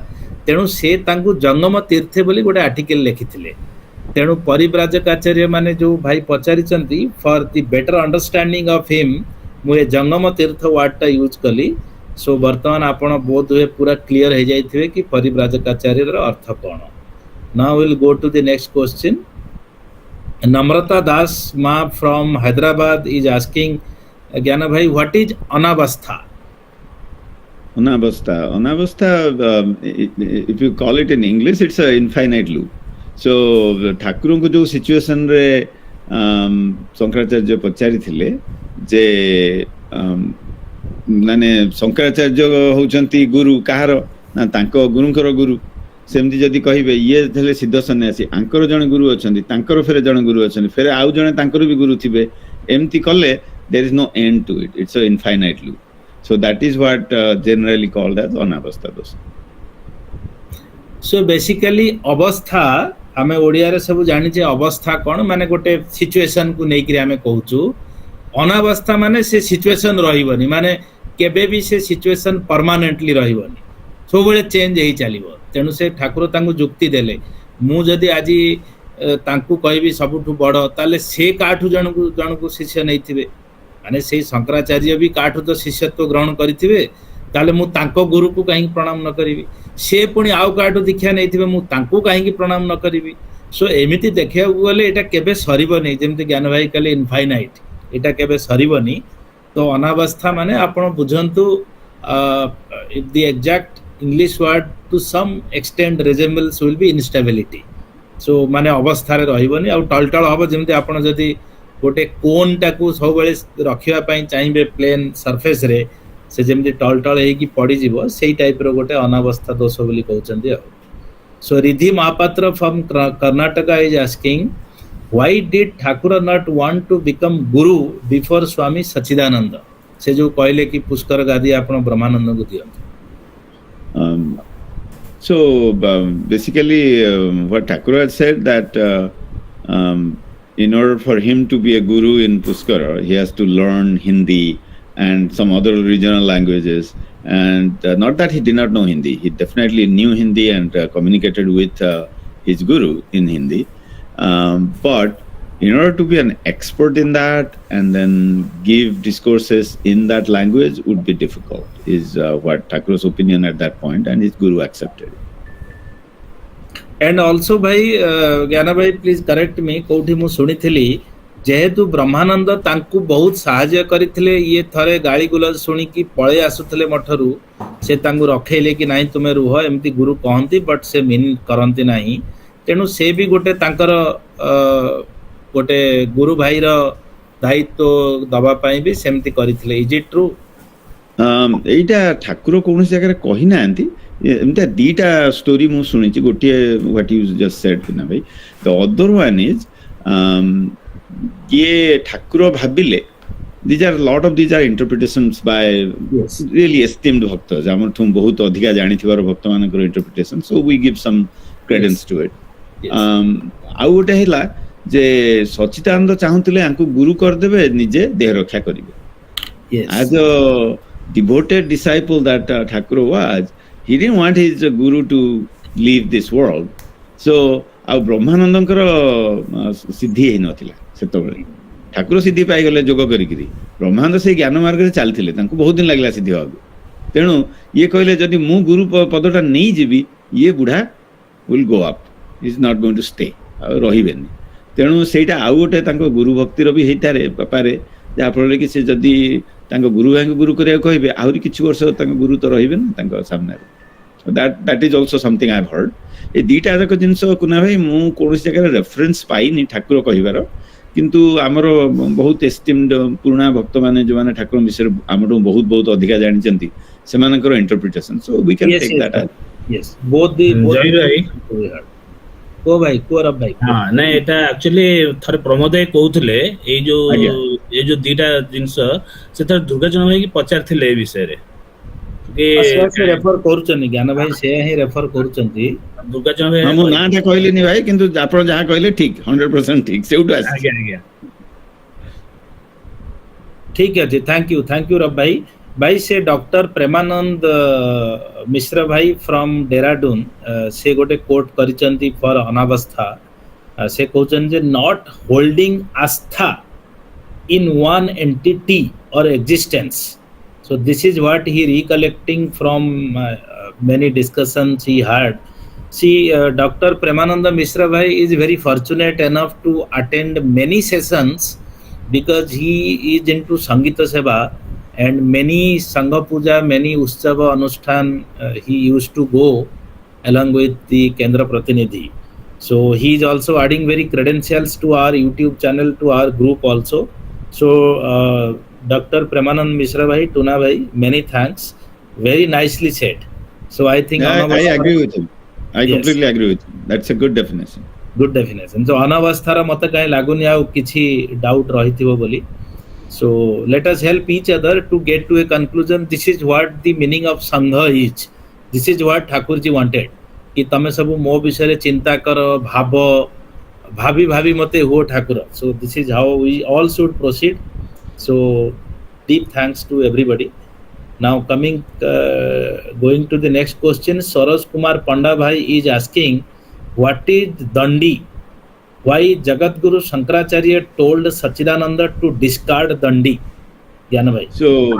ତେଣୁ ସେ ତାଙ୍କୁ ଜଙ୍ଗମ ତୀର୍ଥେ ବୋଲି ଗୋଟେ ଆର୍ଟିକଲ ଲେଖିଥିଲେ। ତେଣୁ ପରିବ୍ରାଜକାଚାର୍ଯ୍ୟ ମାନେ ଯୋଉ ଭାଇ ପଚାରିଛନ୍ତି, for the better understanding of him ମୁଁ ଏ ଜଙ୍ଗମ ତୀର୍ଥ ୱାର୍ଡଟା ୟୁଜ୍ କଲି। ସୋ ବର୍ତ୍ତମାନ ଆପଣ ବୋଧ ହୁଏ ପୁରା କ୍ଲିୟର ହେଇଯାଇଥିବେ କି ପରିବ୍ରାଜକାଚାର୍ଯ୍ୟର ଅର୍ଥ କ'ଣ। Now we'll go to the next question. Namrata Das Ma from Hyderabad is asking, Jnana Bhai, what is Anavastha? Anavastha, if you call it in English, it's an infinite loop. So ଠାକୁରଙ୍କୁ ଯୋଉ ସିଚୁଏସନରେ ଶଙ୍କରାଚାର୍ଯ୍ୟ ପଚାରିଥିଲେ ଯେ ମାନେ ଶଙ୍କରାଚାର୍ଯ୍ୟ ହଉଛନ୍ତି ଗୁରୁ କାହାର, ନା ତାଙ୍କ ଗୁରୁଙ୍କର ଗୁରୁ। ସେମିତି ଯଦି କହିବେ ଇଏ ଥିଲେ ସିଦ୍ଧ ସନ୍ନ୍ୟାସୀ, ଆଙ୍କର ଜଣେ ଗୁରୁ ଅଛନ୍ତି, ତାଙ୍କର ଫେରେ ଜଣେ ଗୁରୁ ଅଛନ୍ତି, ଫେରେ ଆଉ ଜଣେ ତାଙ୍କର ବି ଗୁରୁ ଥିବେ, ଏମିତି କଲେ there is no end to it. It's an infinite loop. So that is what generally called as anavastha dosa. So basically ଅବସ୍ଥା ଆମେ ଓଡ଼ିଆରେ ସବୁ ଜାଣିଛେ, ଅବସ୍ଥା କ'ଣ ମାନେ ଗୋଟେ ସିଚୁଏସନକୁ ନେଇକିରି ଆମେ କହୁଛୁ। ଅନାବସ୍ଥା ମାନେ ସେ ସିଚୁଏସନ ରହିବନି, ମାନେ କେବେ ବି ସେ ସିଚୁଏସନ ପରମାନେଣ୍ଟଲି ରହିବନି, ସବୁବେଳେ ଚେଞ୍ଜ ହେଇ ଚାଲିବ। ତେଣୁ ସେ ଠାକୁର ତାଙ୍କୁ ଯୁକ୍ତି ଦେଲେ, ମୁଁ ଯଦି ଆଜି ତାଙ୍କୁ କହିବି ସବୁଠୁ ବଡ଼, ତାହେଲେ ସେ କାଠୁ ଜଣକୁ ଶିଷ୍ୟ ନେଇଥିବେ, ମାନେ ସେଇ ଶଙ୍କରାଚାର୍ଯ୍ୟ ବି କାଠୁ ତ ଶିଷ୍ୟତ୍ୱ ଗ୍ରହଣ କରିଥିବେ, ତାହେଲେ ମୁଁ ତାଙ୍କ ଗୁରୁକୁ କାହିଁକି ପ୍ରଣାମ ନ କରିବି? ସେ ପୁଣି ଆଉ କାଠୁ ଦୀକ୍ଷା ନେଇଥିବେ, ମୁଁ ତାଙ୍କୁ କାହିଁକି ପ୍ରଣାମ ନ କରିବି? ସୋ ଏମିତି ଦେଖିବାକୁ ଗଲେ ଏଇଟା କେବେ ସରିବନି, ଯେମିତି ଜ୍ଞାନ ଭାଇ କହିଲେ ଇନଫାଇନାଇଟ୍, ଏଇଟା କେବେ ସରିବନି। ତ ଅନାବସ୍ଥା ମାନେ ଆପଣ ବୁଝନ୍ତୁ, ଦି exact English word to some extent resembles will be instability. So ମାନେ ଅବସ୍ଥାରେ ରହିବନି, ଆଉ ଟଳଟଳ ହବ। ଯେମିତି ଆପଣ ଯଦି ଗୋଟେ କୋନ୍ଟାକୁ ସବୁବେଳେ ରଖିବା ପାଇଁ ଚାହିଁବେ ପ୍ଲେନ୍ ସର୍ଫେସରେ, ସେ ଯେମିତି ଟଳଟଳ ହେଇକି ପଡ଼ିଯିବ, ସେଇ ଟାଇପ୍ର ଗୋଟେ ଅନାବସ୍ଥା ଦୋଷ ବୋଲି କହୁଛନ୍ତି ଆଉ। So Ridhi Mahapatra from Karnataka is asking, why did Thakura not want to become guru before Swami Sachidananda? ସେ ଯୋଉ କହିଲେ କି ପୁଷ୍କର ଗାଦି ଆପଣ ବ୍ରହ୍ମାନନ୍ଦଙ୍କୁ ଦିଅନ୍ତୁ। So basically what Thakura had said that in order for him to be a guru in Puskara, he has to learn Hindi and some other regional languages. And not that he did not know Hindi, he definitely knew Hindi and communicated with his guru in Hindi. But in order to be an expert in that and then give discourses in that language would be difficult, is what Thakura's opinion at that point, and his guru accepted. And also bhai, Gyana bhai, please correct me, कोठी मु सुनिथिली जेहेतु ब्रह्मानंद तांकु बहुत साहाय्य करिथिले, ये थरे गाली गुलज सुनिकी पळे आसुथिले मठरू, से तांकु रखेले कि नाही तुमे रुह एमती गुरु कहंती, बट से मीन करंती नाही. तेणु से भी गोटे तांकर गोटे गुरु भाई रो दायित्व दबा पाई भी सेमती करिथिले. Is it true? एटा ठाकुर कोनसी जगह कहि नांती, एमता दीटा स्टोरी मु सुनिची. गोटे व्हाट यू जस्ट सेड ना भाई, द अदर वन इज ये Thakur भाबिले these are lot of these are interpretations by really esteemed bhaktas, amar thum bahut adhika jani thibar bhakta manakar interpretation, so we give some credence to it. Au gote hela je Sachidananda chahuntile anku guru kar debe, nije deh rakha karibe. As a devoted disciple that Thakur was, he didn't want his guru to leave this world. So ଆଉ ବ୍ରହ୍ମାନନ୍ଦଙ୍କର ସିଦ୍ଧି ହେଇନଥିଲା ସେତେବେଳେ. ଠାକୁର ସିଦ୍ଧି ପାଇଗଲେ ଯୋଗ କରିକିରି, ବ୍ରହ୍ମାନନ୍ଦ ସେଇ ଜ୍ଞାନ ମାର୍ଗରେ ଚାଲିଥିଲେ, ତାଙ୍କୁ ବହୁତ ଦିନ ଲାଗିଲା ସିଦ୍ଧି ହବାକୁ. ତେଣୁ ଇଏ କହିଲେ ଯଦି ମୁଁ ଗୁରୁ ପଦଟା ନେଇଯିବି, ଇଏ ବୁଢା will go up, is not going to stay, ଆଉ ରହିବେନି. ତେଣୁ ସେଇଟା ଆଉ ଗୋଟେ ତାଙ୍କ ଗୁରୁ ଭକ୍ତିର ବି ହେଇପାରେ, ଯାହାଫଳରେ କି ସେ ଯଦି ତାଙ୍କ ଗୁରୁ ଭାଇଙ୍କୁ ଗୁରୁ କରିବାକୁ କହିବେ, ଆହୁରି କିଛି ବର୍ଷ ତାଙ୍କ ଗୁରୁ ତ ରହିବେ ନା ତାଙ୍କ ସାମ୍ନାରେ. that is also something I've heard. ଏ ଦିଟା ଯାକ ଜିନିଷ କୁନା ଭାଇ ମୁଁ କୌଣସି ଜାଗାରେ ରେଫରେନ୍ସ ପାଇନି ଠାକୁର କହିବାର, କିନ୍ତୁ ଆମର ବହୁତ ଏଷ୍ଟିମ୍ଡ ପୁରୁଣା ଭକ୍ତମାନେ ଯୋଉମାନେ ଠାକୁର ବିଷୟରେ ଆମଠୁ ବହୁତ ବହୁତ ଅଧିକା ଜାଣିଛନ୍ତି, ସେମାନଙ୍କର interpretation. So we can take that. Yes both the को भाई को रब भाई. हां नहीं, एटा एक्चुअली थरे प्रमोद भाई कहउथले ए जो दीटा जिंस से थर दुर्गा जन भाई की पचारथिले ए विषय रे से रेफर करूचनी. ज्ञान भाई से ही रेफर करूचंती. दुर्गा जन भाई हम ना था कहली नि भाई, किंतु आपण जहा कहले ठीक 100% ठीक सेउट आसी. आज्ञा ठीक है जी. थैंक यू रब भाई. भाई से डॉक्टर प्रेमानंद मिश्र भाई फ्रॉम डेराडून से गोटे कोट करिचंती फॉर अनावस्था. से कहउचन जे नॉट होल्डिंग आस्था in one entity or existence. So this is what he recollecting from many discussions he had. See, Dr. Premananda Mishra Bhai is very fortunate enough to attend many sessions because he is into Sangita Seva, and many Sangha Puja, many Utsava Anushthan he used to go along with the Kendra Pratinidhi. So he is also adding very credentials to our YouTube channel, to our group also. So Dr. Premanand Mishra Bhai, Tuna Bhai, many thanks. Very nicely said. So I think I agree with him. I completely agree with him. That's a good definition. Good definition. So anavasthara mata kai laguni au kichi doubt rahithibo boli. So let us help each other to get to a conclusion. This is what the meaning of Sangha is. This is what Thakurjee wanted. कि तमे सब मो विषय चिंता कर, भाभी मते हो Thakur. So this is how we all should proceed. So deep thanks to everybody. Now going to the next question. Saroj Kumar Panda Bhai is asking, what is Dandi? Why Jagadguru Shankaracharya told Sachidananda to discard Dandi? Gyana Bhai. So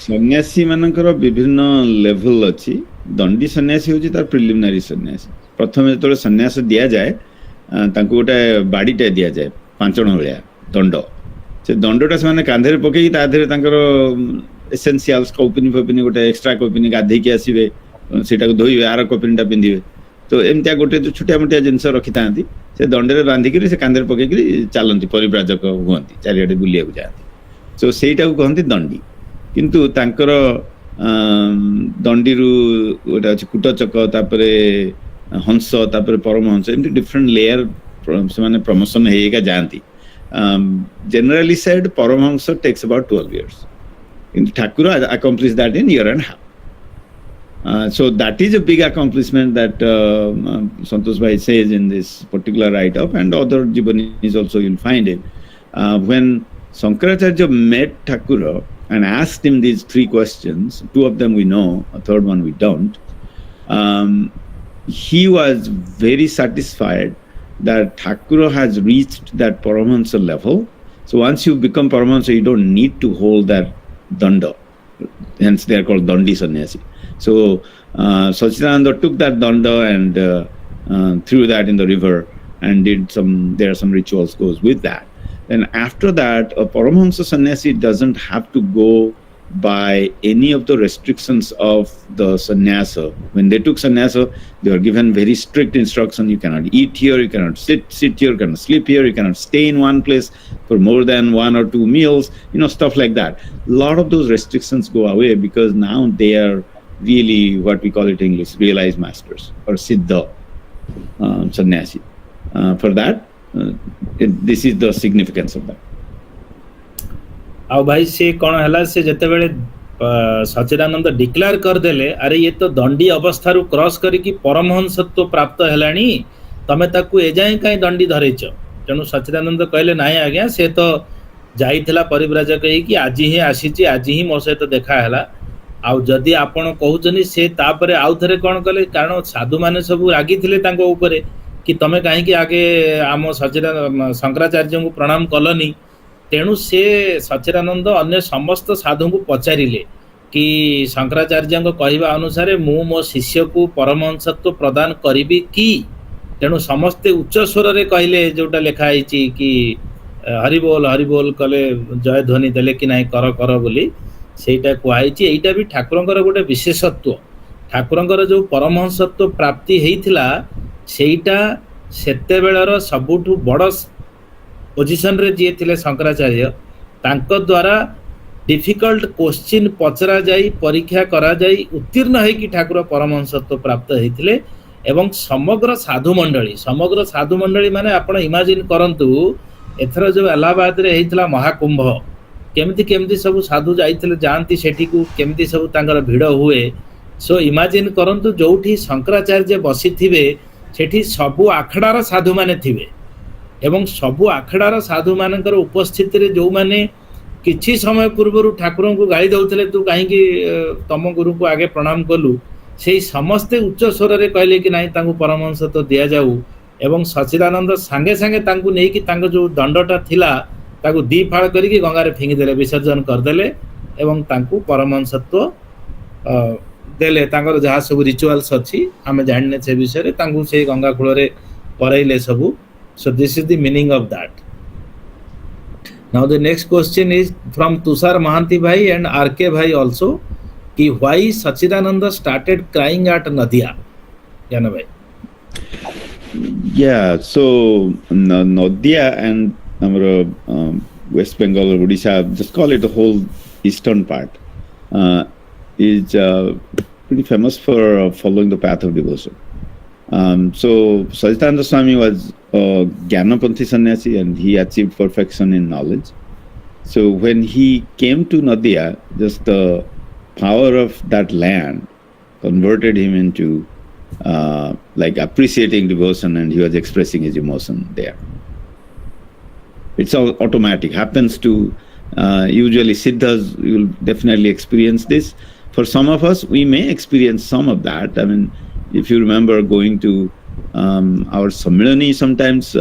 सन्यासी मानकर विभिन्न level अछि. दंडी सन्यासी होछि तार preliminary सन्यासी. प्रथम जेतले सन्यास दिया जाए तांको गोटे बाडीटे दिया जाए 5 जण भलिया दंड. से दंडटा से कांधे पकई ता देहरे तांकर एसेंशियल्स कौपिनी फपिनी गोटे एक्स्ट्रा कौपिनी गाधे की आसीबे, सेटा को धोइबे, आर कौपिनीटा पिंधिबे. तो एमतिया गोटे जो छोटिया मोटिया जिंस रखि तांती, से दंडरे बांधी करी से कांधे पकई करी चालंती, परिव्राजक हुअंती, चारियाडे बुलिया को जाती. सो सेटा को कहंती दंडी. किंतु तांकर दंडीरु गोटे अछि कुटचक, तापरे हंस, तापरे परमहंस, एमति डिफरेंट लेयर से माने प्रमोशन हेगा जानती. Generally said, Paramahamsa takes about 12 years. In Thakura accomplished that in year and a half. So that is a big accomplishment that Santosh Bhai says in this particular write-up, and other Jibanis also you'll find it. When Shankaracharya met Thakura, and asked him these 3 questions. 2 of them we know, a third one we don't. He was very satisfied that Thakura has reached that Paramahansa level. So once you become Paramahansa, you don't need to hold that danda. Hence they are called Dandi Sannyasi. So Sachidananda took that danda and threw that in the river and there are some rituals goes with that. And after that, a Paramahansa Sannyasi doesn't have to go by any of the restrictions of the sannyasa. When they took sannyasa, they were given very strict instruction. You cannot eat here, you cannot sit here, you cannot sleep here, you cannot stay in one place for more than 1 or 2 meals, stuff like that. A lot of those restrictions go away because now they are really what we call it in English, realized masters or siddha sannyasi. For that, this is the significance of that. ଆଉ ଭାଇ ସେ କ'ଣ ହେଲା ସେ ଯେତେବେଳେ Sachidananda declare କରିଦେଲେ ଆରେ ଇଏ ତ ଦଣ୍ଡୀ ଅବସ୍ଥାରୁ କ୍ରସ୍ କରିକି ପରମହଂସତ୍ୱ ପ୍ରାପ୍ତ ହେଲାଣି, ତମେ ତାକୁ ଏଯାଏଁ କାହିଁ ଦଣ୍ଡୀ ଧରେଇଛ? ତେଣୁ ସଚିଦାନନ୍ଦ କହିଲେ ନାଇଁ ଆଜ୍ଞା, ସେ ତ ଯାଇଥିଲା ପରିବ୍ରାଜକ ହେଇକି, ଆଜି ହିଁ ଆସିଛି, ଆଜି ହିଁ ମୋ ସହିତ ଦେଖା ହେଲା। ଆଉ ଯଦି ଆପଣ କହୁଛନ୍ତି ସେ ତାପରେ ଆଉ ଥରେ କ'ଣ କଲେ, କାରଣ ସାଧୁମାନେ ସବୁ ରାଗିଥିଲେ ତାଙ୍କ ଉପରେ କି ତମେ କାହିଁକି ଆଗେ ଆମ ଶଙ୍କରାଚାର୍ଯ୍ୟଙ୍କୁ ପ୍ରଣାମ କଲନି। ତେଣୁ ସେ ସଚିଦାନନ୍ଦ ଅନ୍ୟ ସମସ୍ତ ସାଧୁଙ୍କୁ ପଚାରିଲେ କି ଶଙ୍କରାଚାର୍ଯ୍ୟଙ୍କ କହିବା ଅନୁସାରେ ମୁଁ ମୋ ଶିଷ୍ୟକୁ ପରମହଂସତ୍ୱ ପ୍ରଦାନ କରିବି କି? ତେଣୁ ସମସ୍ତେ ଉଚ୍ଚ ସ୍ୱରରେ କହିଲେ, ଯୋଉଟା ଲେଖା ହେଇଛି କି ହରିବୋଲ ହରିବୋଲ କଲେ, ଜୟ ଧ୍ୱନି ଦେଲେ କି ନାହିଁ କର ବୋଲି ସେଇଟା କୁହାହେଇଛି। ଏଇଟା ବି ଠାକୁରଙ୍କର ଗୋଟେ ବିଶେଷତ୍ୱ। ଠାକୁରଙ୍କର ଯୋଉ ପରମହଂସତ୍ୱ ପ୍ରାପ୍ତି ହେଇଥିଲା ସେଇଟା ସେତେବେଳର ସବୁଠୁ ବଡ଼ ପୋଜିସନରେ ଯିଏ ଥିଲେ ଶଙ୍କରାଚାର୍ଯ୍ୟ, ତାଙ୍କ ଦ୍ୱାରା ଡିଫିକଲ୍ଟ କୋଶ୍ଚିନ୍ ପଚରା ଯାଇ ପରୀକ୍ଷା କରାଯାଇ ଉତ୍ତୀର୍ଣ୍ଣ ହେଇକି ଠାକୁର ପରମହଂସତ୍ୱ ପ୍ରାପ୍ତ ହେଇଥିଲେ। ଏବଂ ସମଗ୍ର ସାଧୁମଣ୍ଡଳୀ ମାନେ ଆପଣ ଇମାଜିନ୍ କରନ୍ତୁ, ଏଥର ଯୋଉ ଆହ୍ଲାବାଦରେ ହେଇଥିଲା ମହାକୁମ୍ଭ, କେମିତି ସବୁ ସାଧୁ ଯାଆନ୍ତି ସେଠିକୁ, କେମିତି ସବୁ ତାଙ୍କର ଭିଡ଼ ହୁଏ। ସୋ ଇମାଜିନ୍ କରନ୍ତୁ ଯୋଉଠି ଶଙ୍କରାଚାର୍ଯ୍ୟ ବସିଥିବେ ସେଠି ସବୁ ଆଖଡ଼ାର ସାଧୁମାନେ ଥିବେ ଏବଂ ସବୁ ଆଖଡ଼ାର ସାଧୁମାନଙ୍କର ଉପସ୍ଥିତିରେ ଯୋଉମାନେ କିଛି ସମୟ ପୂର୍ବରୁ ଠାକୁରଙ୍କୁ ଗାଳି ଦେଉଥିଲେ, ତୁ କାହିଁକି ତମ ଗୁରୁଙ୍କୁ ଆଗେ ପ୍ରଣାମ କଲୁ, ସେଇ ସମସ୍ତେ ଉଚ୍ଚ ସ୍ୱରରେ କହିଲେ କି ନାହିଁ ତାଙ୍କୁ ପରମହଂସତ୍ୱ ଦିଆଯାଉ। ଏବଂ ସଚିଦାନନ୍ଦ ସାଙ୍ଗେ ସାଙ୍ଗେ ତାଙ୍କୁ ନେଇକି ତାଙ୍କ ଯୋଉ ଦଣ୍ଡଟା ଥିଲା ତାକୁ 2 ଫାଳ କରିକି ଗଙ୍ଗାରେ ଫିଙ୍ଗିଦେଲେ, ବିସର୍ଜନ କରିଦେଲେ ଏବଂ ତାଙ୍କୁ ପରମହଂସତ୍ୱ ଦେଲେ। ତାଙ୍କର ଯାହା ସବୁ ରିଚୁଆଲ୍ସ ଅଛି ଆମେ ଜାଣିନେ ସେ ବିଷୟରେ, ତାଙ୍କୁ ସେଇ ଗଙ୍ଗା କୂଳରେ କରାଇଲେ ସବୁ। So this is the meaning of that. Now the next question is from Tushar Mahanti bhai and RK bhai also, ki why Sachidananda started crying at Nadia? Jana bhai. Yeah, so Nadia and West Bengal or Odisha, just call it the whole eastern part, is pretty famous for following the path of devotion. So Sachidananda Swami was a Gyanapanthi sannyasi and he achieved perfection in knowledge. So when he came to Nadia, just the power of that land converted him into like appreciating devotion, and he was expressing his emotion there. It's all automatic, happens to usually siddhas. You'll definitely experience this. For some of us, we may experience some of that. I mean, if you remember going to our Samilani, sometimes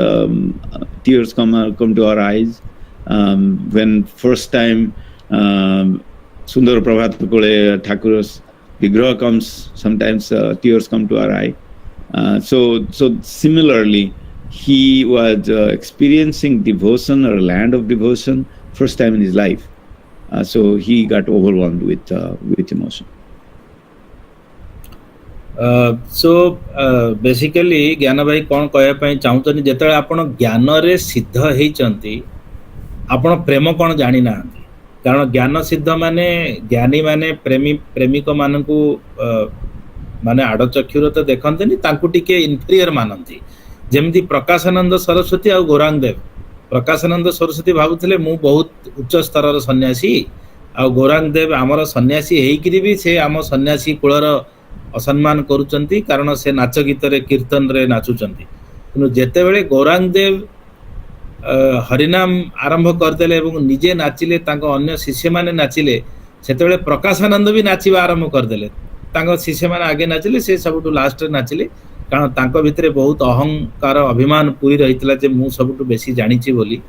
tears come to our eyes. When first time Sundar Prabhat Kole Thakur's Vigraha comes, sometimes tears come to our eye. So similarly, he was experiencing devotion or land of devotion first time in his life. So he got overwhelmed with emotion. So basically ଜ୍ଞାନ ଭାଇ କ'ଣ କହିବା ପାଇଁ ଚାହୁଁଛନ୍ତି, ଯେତେବେଳେ ଆପଣ ଜ୍ଞାନରେ ସିଦ୍ଧ ହେଇଛନ୍ତି ଆପଣ ପ୍ରେମ କ'ଣ ଜାଣିନାହାନ୍ତି। କାରଣ ଜ୍ଞାନ ସିଦ୍ଧ ମାନେ ଜ୍ଞାନୀ ମାନେ ପ୍ରେମିକ ମାନଙ୍କୁ ମାନେ ଆଡ଼ଚକ୍ଷୁର ତ ଦେଖନ୍ତିନି, ତାଙ୍କୁ ଟିକେ ଇନଫିରିୟର ମାନନ୍ତି। ଯେମିତି ପ୍ରକାଶାନନ୍ଦ ସରସ୍ୱତୀ ଆଉ ଗୌରାଙ୍ଗ ଦେବ। ପ୍ରକାଶାନନ୍ଦ ସରସ୍ୱତୀ ଭାବୁଥିଲେ ମୁଁ ବହୁତ ଉଚ୍ଚ ସ୍ତରର ସନ୍ନ୍ୟାସୀ, ଆଉ ଗୌରାଙ୍ଗ ଦେବ ଆମର ସନ୍ନ୍ୟାସୀ ହେଇକିରି ବି ସେ ଆମ ସନ୍ନ୍ୟାସୀ କୂଳର ଅସମ୍ମାନ କରୁଛନ୍ତି, କାରଣ ସେ ନାଚ ଗୀତରେ କୀର୍ତ୍ତନରେ ନାଚୁଛନ୍ତି। କିନ୍ତୁ ଯେତେବେଳେ ଗୌରାଙ୍ଗ ଦେବ हरिनाम आरंभ करदेले एवं निजे नाचिले तांको अन्य शिष्य माने नाचिले सेतेबेले प्रकाशानंद भी नाचिबा आरंभ करदेले तांको शिष्य माने आगे नाचिले से सबटु लास्ट रे नाचिले कारण तांको भितरे बहुत अहंकार अभिमान पूरी रहितला जे मु सबटु बेसी जानिछि बोली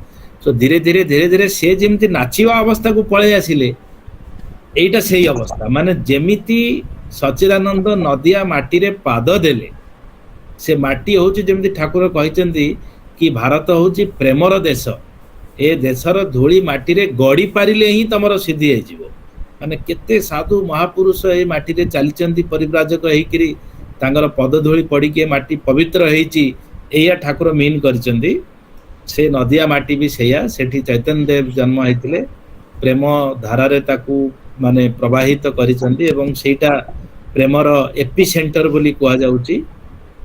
तो धीरे धीरे से जेमती नाचिबा अवस्था को पळे आसिले एटा सेही अवस्था माने जेमिति सच्चिदानंद नदिया माटी रे पाद देले से माटी होची जेमती ठाकुर कहिचंती कि भारत होची प्रेमर देश ए देशर धूली माटी रे गड़ी पारिले ही तमरो सिद्धि हे जीवो माने केते साधु महापुरुष ए माटी रे चलीचंती परिव्राजक हेकिरी तांगर पद धूली पड़ी के माटी पवित्र हेची एया ठाकुर मीन करचंती से नदिया माटी भी सेया सेठी चैतन्य देव जन्म हेतिले प्रेम धारा रे ताकू माने प्रवाहित करिचंती एवं सेटा प्रेमर एपी सेंटर बोली कुआ जाउची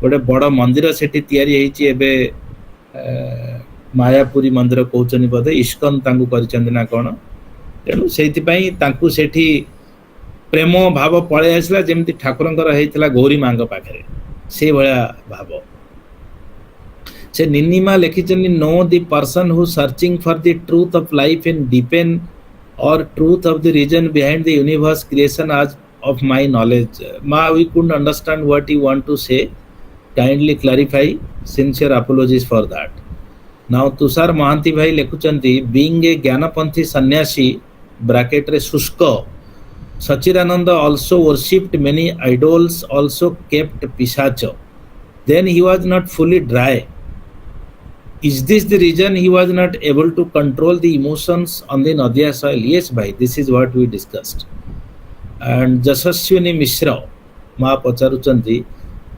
गोटे बड़ मंदिर सेठी तयारी हेची एबे मायापुरी मंदिर कहउचनी बोधे इस्कन तांकू करिचंती ना कोन तेणु सेति पई तांकू सेठी प्रेम भाव पळे आसला जेमती ठाकुरंकर हेतिला गौरी मांग पाखरे से भया भाव से निन्निमा लिखिचंदी no the person who searching for the truth of life in depend or truth of the reason behind the universe creation as of my knowledge. Ma, we couldn't understand what you want to say. Kindly clarify. Sincere apologies for that. Now Tushar Mahanti bhai lekhuchanti being a Gyanapanthi sannyasi bracket re Shushka Sachidananda also worshipped many idols, also kept Pisacha. Then he was not fully dry. Is this the reason he was not able to control the emotions on the Nadia soil? Yes, bhai, this is what we discussed. And Jasaswini Mishra, Ma Pacharuchanti,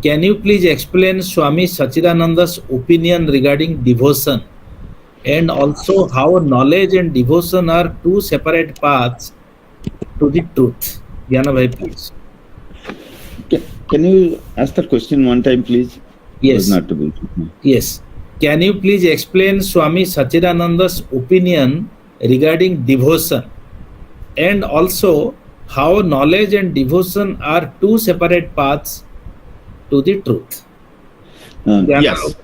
can you please explain Swami Sachidananda's opinion regarding devotion and also how knowledge and devotion are two separate paths to the truth? Gyana bhai, please. Can you ask that question one time, please? Yes. Not to go. Yes. Can you please explain Swami Sachidananda's opinion regarding devotion and also how knowledge and devotion are two separate paths to the truth? Yes.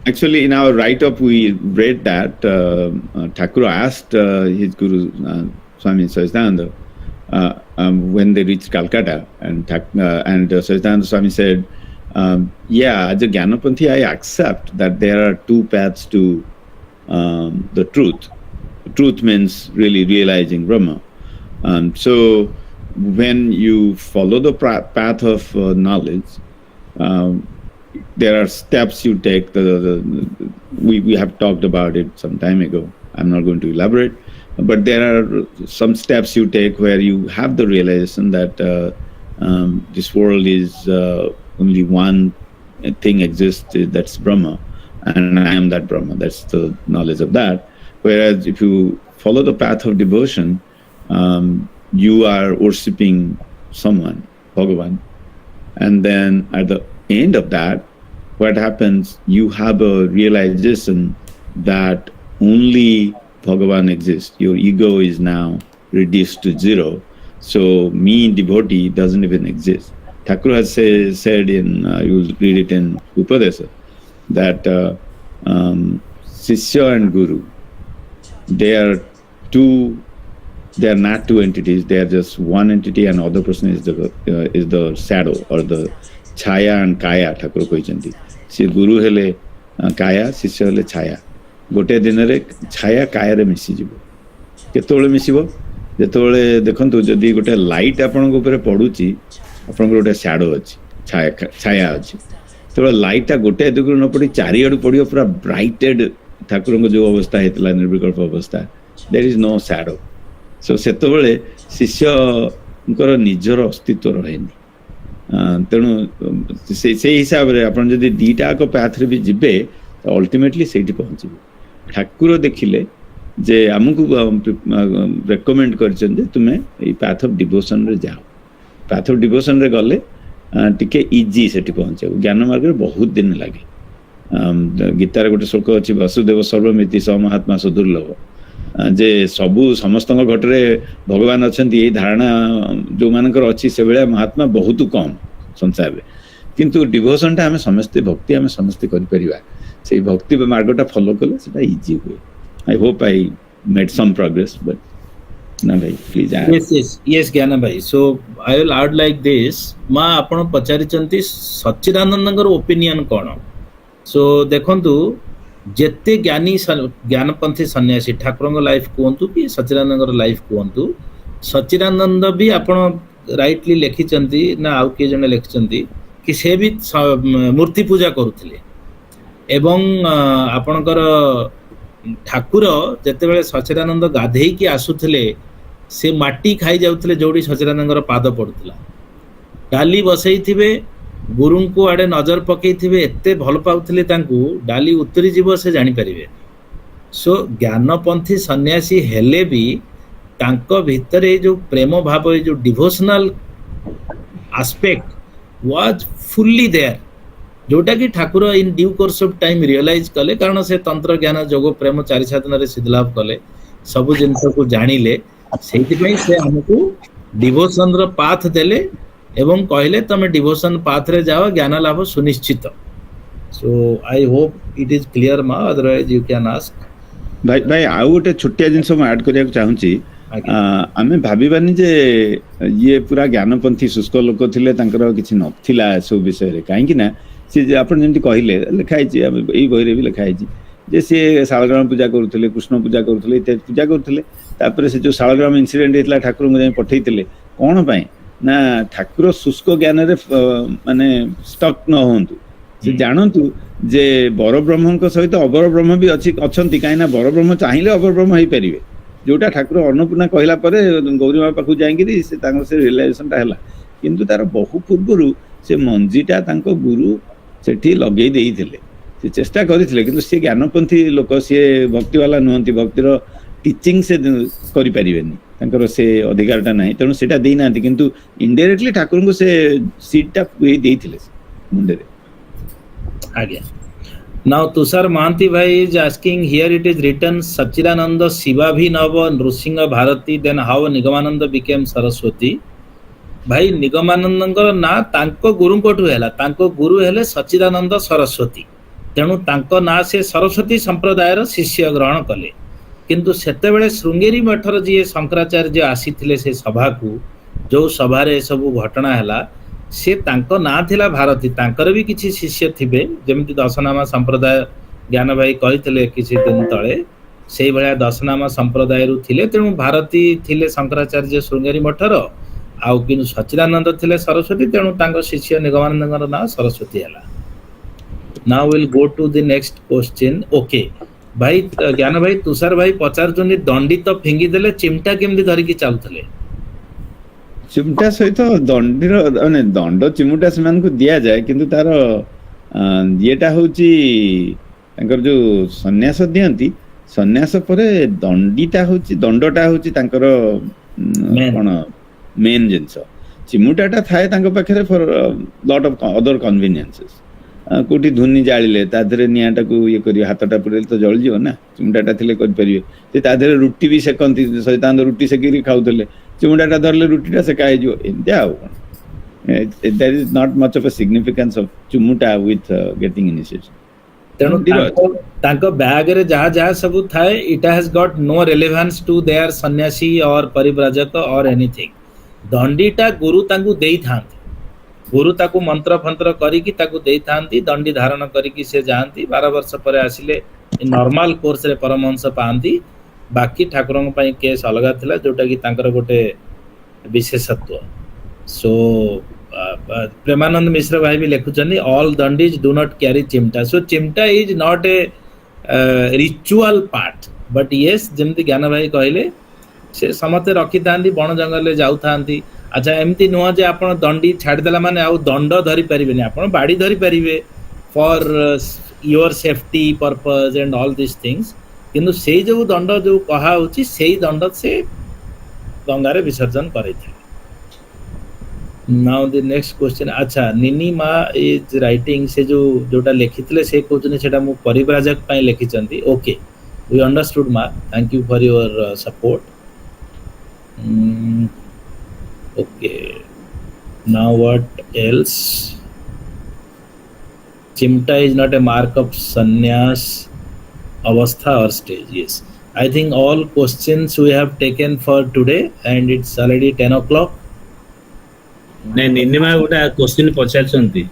Actually, in our write-up, we read that Thakur asked his Guru Swami Sachidananda when they reached Calcutta, and Sachidananda Swami said, yeah, as a Gyanapanthi, I accept that there are two paths to the truth. Truth means really realizing Brahma. So when you follow the path of knowledge, there are steps you take. We have talked about it some time ago. I'm not going to elaborate, but there are some steps you take where you have the realization that this world is only one thing exists, that's Brahma, and I am that Brahma. That's the knowledge of that. Whereas if you follow the path of devotion, you are worshipping someone, Bhagavan, and then at the end of that, what happens? You have a realization that only Bhagavan exists. Your ego is now reduced to zero. So me, devotee, doesn't even exist. Thakur has said in, you will read it in Upadesa, that Sishya and Guru, they are not two entities, they are just one entity, and other person is the shadow or the Chaya and Kaya, Thakur କହିଛନ୍ତି. Se Guru hele Kaya, Sishya hele Chaya. गोटे दिन रे छाया काया मिसी जीव केतोले मिसिबो जेतोले देखंतु जदी गोटे लाइट आपन को ऊपर पडुची आपन गोटे शैडो अछि छाया अछि तो लाइट ता गोटे दिगु न पडी चारि अडु पडियो पूरा ब्राइटेड ठाकुर को जो अवस्था हेतला निर्विकल्प अवस्था देयर इज नो शैडो सो सेतोले शिष्य कर निजर अस्तित्व रहेनी तेणु से हिसाब रे आपन जदी दीटा को पाथ रे भी जिबे तो अल्टीमेटली सेठी पहुंचबे ठाकुर देखिले जे हमकु रेकमेंड करछन जे तुमे ई पाथ ऑफ डिवोशन रे जाओ पाथ ऑफ डिवोशन रे गले टिके इजी सेठी पहुंचे ज्ञान मार्ग रे बहुत दिन लागे गीता रे गोटे श्लोक अछि वसुदेव सर्वमिति स महात्मा सुदुर्लभ जे सबु समस्त घट रे भगवान अछंती ए धारणा जो मानकर अछि से बेला महात्मा बहुत कम संसार रे किंतु डिवोशन टा हमें समस्त भक्ति हमें समस्त करि परिबा ସେଇ ଭକ୍ତି ମାର୍ଗଟା ଫଲୋ କଲେ ସେଟା ଇଜି ହୁଏ। I Hope I made SUM progress, but ନା ଭାଇ ପ୍ଲିଜ୍ ଆଡ୍। yes ଜ୍ଞାନ ଭାଇ, so I will add like this, ମା ଆପଣ ପଚାରିଛନ୍ତି ସଚ୍ଚିଦାନନ୍ଦଙ୍କର ଓପିନିଅନ କ'ଣ। ସୋ ଦେଖନ୍ତୁ, ଯେତେ ଜ୍ଞାନପନ୍ଥୀ ସନ୍ନ୍ୟାସୀ ଠାକୁରଙ୍କ ଲାଇଫ କୁହନ୍ତୁ କି ସଚ୍ଚିଦାନନ୍ଦଙ୍କର ଲାଇଫ କୁହନ୍ତୁ, ସଚ୍ଚିଦାନନ୍ଦ ବି ଆପଣ ରାଇଟଲି ଲେଖିଛନ୍ତି ନା ଆଉ କିଏ ଜଣେ ଲେଖିଛନ୍ତି କି ସେ ବି ମୂର୍ତ୍ତି ପୂଜା କରୁଥିଲେ, ଏବଂ ଆପଣଙ୍କର ଠାକୁର ଯେତେବେଳେ ସଚ୍ଚିଦାନନ୍ଦ ଗାଧେଇକି ଆସୁଥିଲେ ସେ ମାଟି ଖାଇ ଯାଉଥିଲେ ଯୋଉଠି ସଚ୍ଚିଦାନନ୍ଦଙ୍କର ପାଦ ପଡୁଥିଲା। ଡାଲି ବସେଇଥିବେ, ଗୁରୁଙ୍କୁ ଆଡେ ନଜର ପକେଇଥିବେ, ଏତେ ଭଲ ପାଉଥିଲେ ତାଙ୍କୁ, ଡାଲି ଉତରି ଯିବ ସେ ଜାଣିପାରିବେ। ସୋ ଜ୍ଞାନପନ୍ଥୀ ସନ୍ନ୍ୟାସୀ ହେଲେ ବି ତାଙ୍କ ଭିତରେ ଯୋଉ ପ୍ରେମ ଭାବ, ଏଇ ଯୋଉ devotional aspect was fully there, ଯୋଉଟା କି Thakur in due course of time realise କଲେ, କାରଣ ସେ ତନ୍ତ୍ର ଜ୍ଞାନ ଯୋଗ ପ୍ରେମ 4-7 ଦିନରେ ସିଦ୍ଧଲାଭ କଲେ, ସବୁ ଜିନିଷକୁ ଜାଣିଲେ। ସେଇଥିପାଇଁ ସେ ଆମକୁ ଡିଭୋସନର ପାଥ ଦେଲେ ଏବଂ କହିଲେ ତମେ ଡିଭୋସନ ପାଥରେ ଯାଅ, ଜ୍ଞାନ ଲାଭ ସୁନିଶ୍ଚିତ। So I Hope eat is clear ମା, ଅଦରୱାଇଜ ୟୁ କ୍ୟାନ୍ ଆସ୍କ। ଭାଇ ଆଉ ଗୋଟେ ଛୋଟିଆ ଜିନିଷ ମୁଁ ଆଡ୍ କରିବାକୁ ଚାହୁଁଛି। ଆମେ ଭାବିବାନି ଯେ ଇଏ ପୁରା ଜ୍ଞାନପନ୍ଥୀ ଶୁଷ୍କ ଲୋକ ଥିଲେ, ତାଙ୍କର କିଛି ନଥିଲା ଏସବୁ ବିଷୟରେ। କାହିଁକି ନା ସେ ଆପଣ ଯେମିତି କହିଲେ, ଲେଖା ହେଇଛି, ଏଇ ବହିରେ ବି ଲେଖା ହେଇଛି ଯେ ସିଏ ଶାଳଗ୍ରାମ ପୂଜା କରୁଥିଲେ, କୃଷ୍ଣ ପୂଜା କରୁଥିଲେ, ଇତ୍ୟାଦି ପୂଜା କରୁଥିଲେ। ତାପରେ ସେ ଯୋଉ ଶାଳଗ୍ରାମ ଇନସିଡେଣ୍ଟ ହେଇଥିଲା, ଠାକୁରଙ୍କୁ ଯାଇ ପଠେଇଥିଲେ କ'ଣ ପାଇଁ ନା ଠାକୁର ଶୁଷ୍କ ଜ୍ଞାନରେ ମାନେ ଷ୍ଟକ୍ ନ ହୁଅନ୍ତୁ, ସେ ଜାଣନ୍ତୁ ଯେ ବରବ୍ରହ୍ମଙ୍କ ସହିତ ଅବରବ୍ରହ୍ମ ବି ଅଛନ୍ତି। କାହିଁକି ନା ବରବ୍ରହ୍ମ ଚାହିଁଲେ ଅବରବ୍ରହ୍ମ ହେଇପାରିବେ, ଯୋଉଟା ଠାକୁର ଅନ୍ନପୂର୍ଣ୍ଣା କହିଲା ପରେ ଗୌରୀ ମା ପାଖକୁ ଯାଇକିରି ସେ ତାଙ୍କର ସେ ରିଏଲାଇଜେସନଟା ହେଲା। କିନ୍ତୁ ତାର ବହୁ ପୂର୍ବରୁ ସେ ମଞ୍ଜିଟା ତାଙ୍କ ଗୁରୁ ସେଠି ଲଗେଇ ଦେଇଥିଲେ, ସେ ଚେଷ୍ଟା କରିଥିଲେ, କିନ୍ତୁ ସେ ଜ୍ଞାନପନ୍ଥୀ ଲୋକ, ସିଏ ଭକ୍ତିବାଲା ନୁହନ୍ତି, ଭକ୍ତିର ଟିଚିଂ ସେ କରିପାରିବେନି, ତାଙ୍କର ସେ ଅଧିକାରଟା ନାହିଁ, ତେଣୁ ସେଇଟା ଦେଇନାହାନ୍ତି। କିନ୍ତୁ ଇନଡାଇରେକ୍ଟଲି ଠାକୁରଙ୍କୁ ସେ ସିଟ୍ଟା ଦେଇଥିଲେ ମୁଣ୍ଡରେ। ଆଜ୍ଞା। Now Tushar Mahanti bhai is asking, here it is written Satchidananda Shivabhinava Nrusingha Bharati, then how Nigamananda became Saraswati? ଭାଇ ନିଗମାନନ୍ଦଙ୍କର ନାଁ ତାଙ୍କ ଗୁରୁଙ୍କଠୁ ହେଲା, ତାଙ୍କ ଗୁରୁ ହେଲେ ସଚ୍ଚିଦାନନ୍ଦ ସରସ୍ୱତୀ, ତେଣୁ ତାଙ୍କ ନାଁ ସେ ସରସ୍ୱତୀ ସମ୍ପ୍ରଦାୟର ଶିଷ୍ୟ ଗ୍ରହଣ କଲେ। କିନ୍ତୁ ସେତେବେଳେ ଶୃଙ୍ଗେରୀ ମଠର ଯିଏ ଶଙ୍କରାଚାର୍ଯ୍ୟ ଆସିଥିଲେ ସେ ସଭାକୁ, ଯୋଉ ସଭାରେ ଏସବୁ ଘଟଣା ହେଲା, ସେ ତାଙ୍କ ନାଁ ଥିଲା ଭାରତୀ। ତାଙ୍କର ବି କିଛି ଶିଷ୍ୟ ଥିବେ, ଯେମିତି ଦଶନାମା ସମ୍ପ୍ରଦାୟ ଜ୍ଞାନ ଭାଇ କହିଥିଲେ କିଛି ଦିନ ତଳେ, ସେଇଭଳିଆ ଦଶନାମା ସମ୍ପ୍ରଦାୟରୁ ଥିଲେ। ତେଣୁ ଭାରତୀ ଥିଲେ ଶଙ୍କରାଚାର୍ଯ୍ୟ ଶୃଙ୍ଗେରୀ ମଠର, ଆଉ କିନ୍ତୁ ସଚ୍ଚିଦାନନ୍ଦ ଥିଲେ ସରସ୍ୱତୀ, ତେଣୁ ତାଙ୍କ ଶିଷ୍ୟ ନିଗମାନନ୍ଦଙ୍କର ନାଁ ସରସ୍ୱତୀ ହେଲା। Now we'll go to the next question. Okay ଭାଇ, ଜ୍ଞାନ ଭାଇ, ତୁଷାର ଭାଇ ପଚାରୁଛନ୍ତି ଦଣ୍ଡି ତ ଫିଙ୍ଗି ଦେଲେ, ଚିମଟା କେମିତି ଧରିକି ଚାଲୁଥିଲେ? ଚିମଟା ସହିତ ଦଣ୍ଡିର ମାନେ ଦଣ୍ଡ ଚିମୁଟା ସେମାନଙ୍କୁ ଦିଆଯାଏ, କିନ୍ତୁ ତାର ଇଏଟା ହଉଛି ତାଙ୍କର ଯୋଉ ସନ୍ନ୍ୟାସ ଦିଅନ୍ତି, ସନ୍ନ୍ୟାସ ପରେ ଦଣ୍ଡଟା ହଉଛି ତାଙ୍କର କ'ଣ ମେନ୍ ଜିନିଷ। ଚିମୁଟାଟା ଥାଏ ତାଙ୍କ ପାଖରେ ଫର ଲଟ୍ ଅଫ୍ ଅଦର କନଭିନିଏନ୍ସେସ୍। କୋଉଠି ଧୁନି ଜାଳିଲେ ତା ଦେହରେ ନିଆଁଟାକୁ ଇଏ କରିବେ, ହାତଟା ପୁରେଇଲେ ତ ଜଳିଯିବ ନା, ଚିମୁଟାଟା ଥିଲେ କରିପାରିବେ। ସେ ତା ଦେହରେ ରୁଟି ବି ସେକନ୍ତି, ସୈତାନ୍ତ ରୁଟି ସେକିକି ଖାଉଥିଲେ, ଚିମୁଟାଟା ଧରିଲେ ରୁଟିଟା ସେକା ହେଇଯିବ, ଏମିତି ଆଉ କ'ଣ। There is not much of a significance of ଚିମୁଟା with getting initiation. ତେଣୁ ତାଙ୍କ ବ୍ୟାଗରେ ଯାହା ଯାହା ସବୁ ଥାଏ, it has got no relevance to their ସନ୍ନ୍ୟାସୀ or ପରିବ୍ରାଜକ or anything. ଦଣ୍ଡିଟା ଗୁରୁ ତାଙ୍କୁ ଦେଇଥାନ୍ତି, ଗୁରୁ ତାକୁ ମନ୍ତ୍ର ଫନ୍ତ୍ର କରିକି ତାକୁ ଦେଇଥାନ୍ତି, ଦଣ୍ଡି ଧାରଣ କରିକି ସେ ଯାଆନ୍ତି। 12 ବର୍ଷ ପରେ ଆସିଲେ ନର୍ମାଲ କୋର୍ସରେ ପରମହଂସ ପାଆନ୍ତି। ବାକି ଠାକୁରଙ୍କ ପାଇଁ କେସ୍ ଅଲଗା ଥିଲା, ଯୋଉଟା କି ତାଙ୍କର ଗୋଟେ ବିଶେଷତ୍ୱ। ସୋ ପ୍ରେମାନନ୍ଦ ମିଶ୍ର ଭାଇ ବି ଲେଖୁଛନ୍ତି, all dandis do not carry chimta. So chimta is not a ritual part, but yes, ଯେମିତି ଜ୍ଞାନ ଭାଇ କହିଲେ, ସେ ସମସ୍ତେ ରଖିଥାନ୍ତି, ବଣ ଜଙ୍ଗଲରେ ଯାଉଥାନ୍ତି। ଆଚ୍ଛା, ଏମିତି ନୁହଁ ଯେ ଆପଣ ଦଣ୍ଡି ଛାଡ଼ିଦେଲା ମାନେ ଆଉ ଦଣ୍ଡ ଧରିପାରିବେନି, ଆପଣ ବାଡ଼ି ଧରିପାରିବେ for your safety purpose and all this things. କିନ୍ତୁ ସେଇ ଯୋଉ ଦଣ୍ଡ ଯୋଉ କୁହାହେଉଛି, ସେଇ ଦଣ୍ଡ ସେ ଗଙ୍ଗାରେ ବିସର୍ଜନ କରେଇଥିଲେ। Now the next question. ଆଚ୍ଛା, ନିନି ମା ଇଜ୍ ରାଇଟିଂ, ସେ ଯୋଉଟା ଲେଖିଥିଲେ ସେ କହୁଛନ୍ତି ସେଟା ମୁଁ ପରିବ୍ରାଜକ ପାଇଁ ଲେଖିଛନ୍ତି। ଓକେ, we understood ମା, thank you for your support. Okay, now what else? Chimta is not a mark of sannyas, avastha or stage. Yes. I think all questions we have taken for today, and it's already 10 o'clock. ନାଇଁ ନିନିମା ଗୋଟେ question ପଚାରିଛନ୍ତି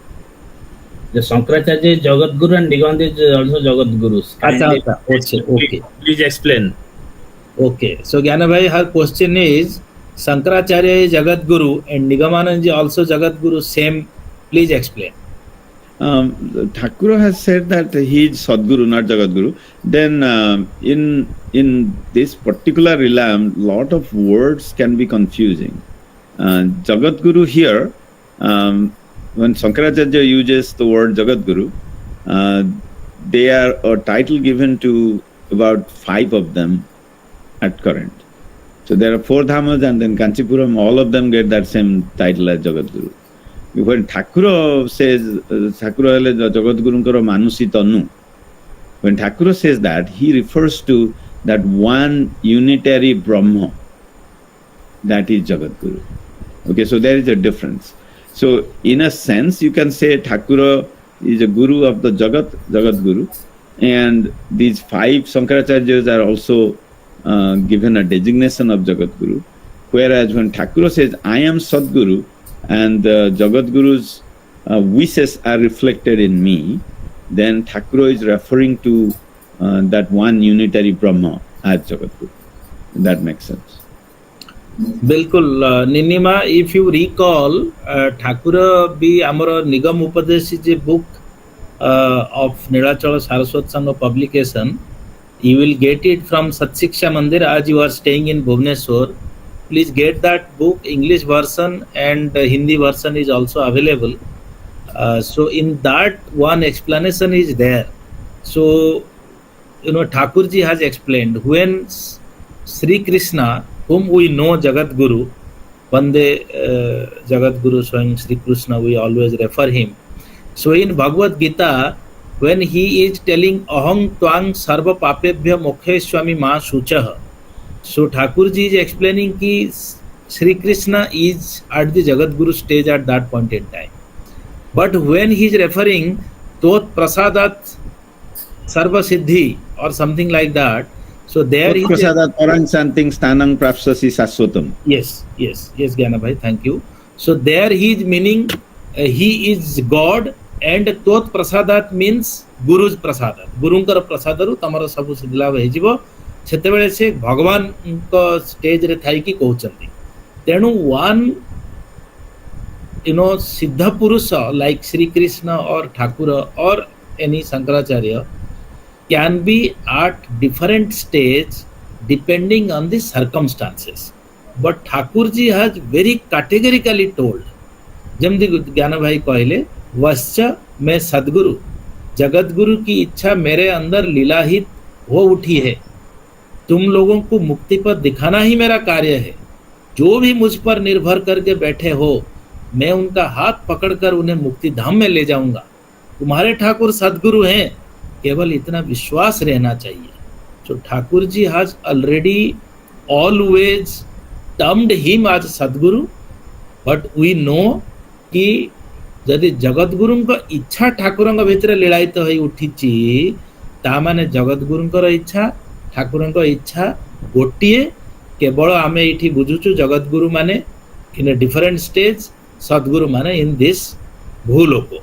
ଯେ ଶଙ୍କରାଚାର୍ଯ୍ୟ ଜଗତଗୁରୁ and Nigamananda is also Jagadguru. Okay. Please explain. Okay. So Gyana Bhai, her question is, Shankaracharya is Jagat Guru and Nigamananda is also Jagat Guru. Same. Please explain. Thakura has said that he is Sadguru, not Jagat Guru. Then in this particular realm, lot of words can be confusing. Jagat Guru here, when Shankaracharya uses the word Jagat Guru, they are a title given to about 5 of them at current. So there are 4 Dhamas and then Kanchipuram, all of them get that same title as Jagat Guru. When Thakura says, Thakura hele Jagat Gurunkara Manusi Tanu, when Thakura says that, he refers to that one unitary Brahma, that is Jagat Guru. Okay, so there is a difference. So in a sense, you can say Thakura is a Guru of the Jagat Guru, and these 5 Shankaracharyas are also given a designation of Jagat Guru. Whereas when Thakura says, I am Sadguru, and the Jagat Guru's wishes are reflected in me, then Thakura is referring to that one unitary Brahma as Jagat Guru. That makes sense. बिल्कुल निनिमा, if you recall, Thakura भी ଆମର निगम उपदेश is a book of Nilachala Saraswat Sangha publication. You will get it from Satsiksha Mandir as you are staying in Bhubaneswar. Please get that book. English version and Hindi version is also available. So in that one explanation is there. So Thakurjee has explained when Sri Krishna, whom we know Jagat Guru, Vande Jagat Guru Swami Sri Krishna, we always refer him. So in Bhagavad Gita, when he is telling Aham Twang Sarva Papebhya Mokhe Swami Ma Shuchah, so Thakurjee is explaining ki Sri Krishna is at the Jagat Guru stage at that point in time. But when he is referring Tot Prasadat Sarva Siddhi or something like that, so there is Prasadat Parang Santing Stanang Prapsasi Saswatam. Yes, Gyana Bhai, thank you. So there he is meaning he is God, and Tot Prasadat means Guru's Prasadat. Gurunkar Prasadaru tamara sabu siddhilabh hejibo. ସେତେବେଳେ ସେ ଭଗବାନଙ୍କ ଷ୍ଟେଜରେ ଥାଇକି କହୁଛନ୍ତି. ତେଣୁ one ସିଦ୍ଧ ପୁରୁଷ like Sri Krishna or Thakura or any Shankaracharya can be at different stage depending on the circumstances. But Thakurjee has very categorically told, ଯେମିତି ଜ୍ଞାନ ଭାଇ କହିଲେ, वश्च मैं सदगुरु, जगत गुरु की इच्छा मेरे अंदर लीलाहित हो उठी है. तुम लोगों को मुक्ति पर दिखाना ही मेरा कार्य है. जो भी मुझ पर निर्भर करके बैठे हो, मैं उनका हाथ पकड़कर उन्हें मुक्ति धाम में ले जाऊंगा. तुम्हारे ठाकुर सदगुरु हैं, केवल इतना विश्वास रहना चाहिए. So Thakurjee has already always termed him as Sadguru, but we know कि यदि जगत गुरुଙ୍କ इच्छा ठाकुरଙ୍କ ଭିତରେ लीलायित ହୋଇ ଉଠିଛି, ତା ମାନେ जगत गुरुଙ୍କର इच्छा ठाकुरଙ୍କ इच्छा गोटिए. केवल आमे एठी बुझुछु जगत गुरु माने इन a different stage, Sadguru माने in this भूलोको.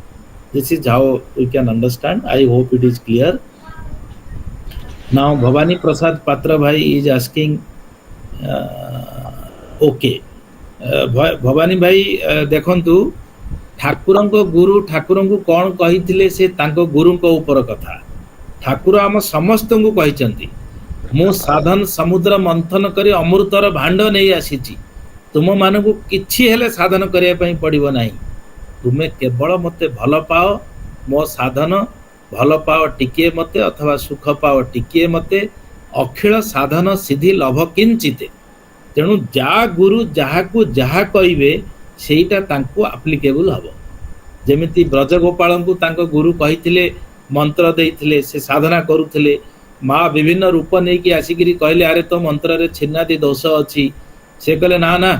This is how we can understand. I hope it is clear. Now Bhavani Prasad Patra Bhai is asking, okay, Bhavani Bhai देखंतु ठाकुरଙ୍କ गुरु ठाकुरଙ୍କୁ कौन कहिथिले से तांको गुरुଙ୍କ ऊपर कथा. ठाकुर आम समस्तଙ୍କୁ कहिचंती, मु साधन समुद्र मंथन करी अमृतर भांड नहीं आसीची. तुम मानकु किछि हेले साधन करिया पई पड़िबो नाही. तुमे केवल मते भल पाओ, मो साधन भल पाओ टिके मते अथवा सुख पाओ टिके मते, अखिल साधन सिद्धि लभ किंचिते. तेणु जा गुरु जाहाकु जाहा कहिबे सेटा तांको एप्लीकेबल हबो. जेमिति ब्रजगोपालंकु तांको गुरु कहिथिले, मंत्र देइथिले, से साधना करुथिले. माँ विभिन्न रूप नहीं कि आसिकी कहले, अरे तो मंत्र रे छिन्नादि दोष अच्छी. से कहले ना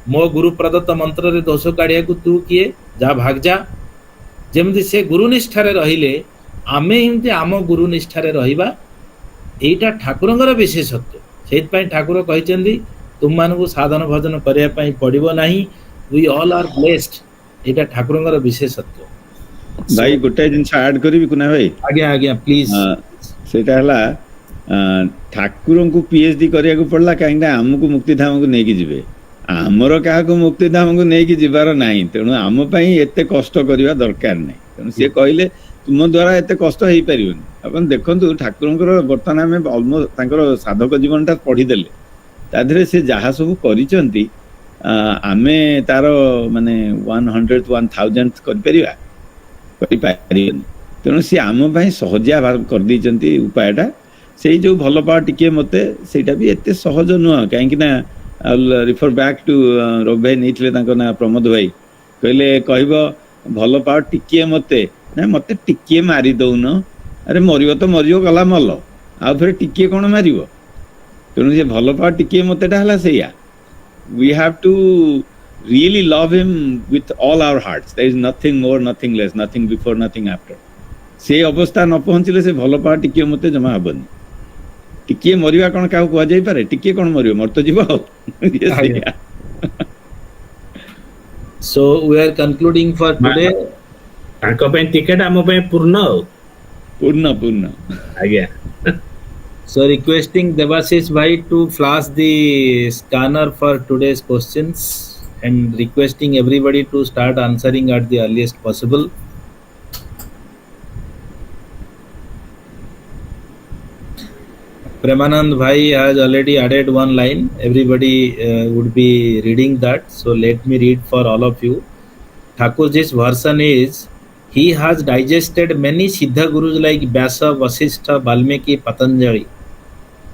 मो गुरु प्रदत्त मंत्र रे दोष काढ़िया तू किए, जा भाग जा. ଯେମିତି ସେ ଗୁରୁନିଷ୍ଠାରେ ରହିଲେ ଆମେ ଏମିତି ଆମ ଗୁରୁନିଷ୍ଠାରେ ରହିବା, ଏଇଟା ଠାକୁରଙ୍କର ବିଶେଷତ୍ୱ। ସେଇଥିପାଇଁ ଠାକୁର କହିଛନ୍ତି ତୁମମାନଙ୍କୁ ସାଧନ ଭଜନ କରିବା ପାଇଁ ପଡ଼ିବ ନାହିଁ, ୱି ଅଲ୍ ଆର୍ ବ୍ଲେସ୍ଡ। ଏଇଟା ଠାକୁରଙ୍କର ବିଶେଷତ୍ୱ। ଭାଇ ଗୋଟାଏ ଜିନିଷ ଆଡ୍ କରିବି କୁନା ଭାଇ। ଆଜ୍ଞା ଆଜ୍ଞା ପ୍ଲିଜ। ସେଇଟା ହେଲା ଠାକୁରଙ୍କୁ PhD କରିବାକୁ ପଡିଲା କାହିଁକି ନା ଆମକୁ ମୁକ୍ତିଧାମକୁ ନେଇକି ଯିବେ। ଆମର କାହାକୁ ମୁକ୍ତିଧାମକୁ ନେଇକି ଯିବାର ନାହିଁ, ତେଣୁ ଆମ ପାଇଁ ଏତେ କଷ୍ଟ କରିବା ଦରକାର ନାହିଁ। ତେଣୁ ସିଏ କହିଲେ ତୁମ ଦ୍ୱାରା ଏତେ କଷ୍ଟ ହେଇପାରିବନି। ଆପଣ ଦେଖନ୍ତୁ ଠାକୁରଙ୍କର ବର୍ତ୍ତମାନ ଆମେ ଅଲମୋଷ୍ଟ ତାଙ୍କର ସାଧକ ଜୀବନଟା ପଢିଦେଲେ, ତା ଦେହରେ ସେ ଯାହା ସବୁ କରିଛନ୍ତି ଆମେ ତାର ମାନେ 100th 1000th କରିପାରିବା କରିପାରିବନି। ତେଣୁ ସିଏ ଆମ ପାଇଁ ସହଜିଆ କରିଦେଇଛନ୍ତି ଉପାୟଟା। ସେଇ ଯୋଉ ଭଲ ପାଅ ଟିକେ ମତେ, ସେଇଟା ବି ଏତେ ସହଜ ନୁହଁ। କାହିଁକି ନା ରିଫର ବ୍ୟାକ୍ ଟୁ ରବି ଭାଇ ନେଇଥିଲେ ତାଙ୍କ ନାଁ ପ୍ରମୋଦ ଭାଇ, କହିଲେ କହିବ ଭଲ ପାଅ ଟିକିଏ ମତେ, ନା ମତେ ଟିକିଏ ମାରି ଦଉନ। ଆରେ ମରିବ ତ ମରିବ, ଗଲା ମଲ, ଆଉ ଫେରେ ଟିକିଏ କଣ ମାରିବ? ତେଣୁ ସେ ଭଲ ପାଅ ଟିକିଏ ମତେଟା ହେଲା ସେଇଆ। We have to really love him with all our hearts. There is nothing more, nothing less, nothing before, nothing after. ସେ ଅବସ୍ଥା ନ ପହଞ୍ଚିଲେ ସେ ଭଲ ପାଅ ଟିକିଏ ମତେ ଜମା ହବନି। ଟିକିଏ ମରିବା କଣ କାହାକୁ କୁହାଯାଇପାରେ? ଟିକିଏ କଣ ମରିବ, ମର ତ ଯିବ ଆଉ। So we are concluding for today. ତାଙ୍କ ପାଇଁ ଟିକେଟ, ଆମ ପାଇଁ ପୂର୍ଣ୍ଣ ଆଉ। ପୂର୍ଣ୍ଣ ପୂର୍ଣ୍ଣ ଆଜ୍ଞା। So requesting Devashish Bhai to flash the scanner for today's questions and requesting everybody to start answering at the earliest possible. Premanand Bhai has already added one line. Everybody would be reading that. So let me read for all of you. Thakurjee's version is, he has digested many Siddha Gurus like Vyasa, Vasishtha, Valmiki, Patanjali,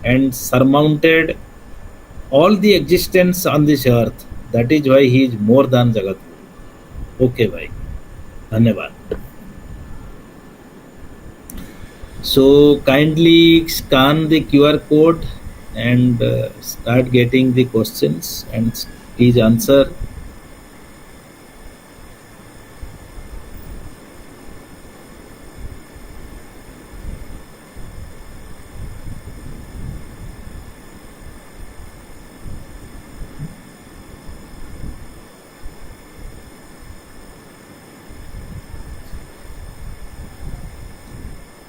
and surmounted all the existence on this earth. That is why he is more than Jagadguru. Okay, bhai. Dhanyavad. So kindly scan the QR code and start getting the questions and please answer.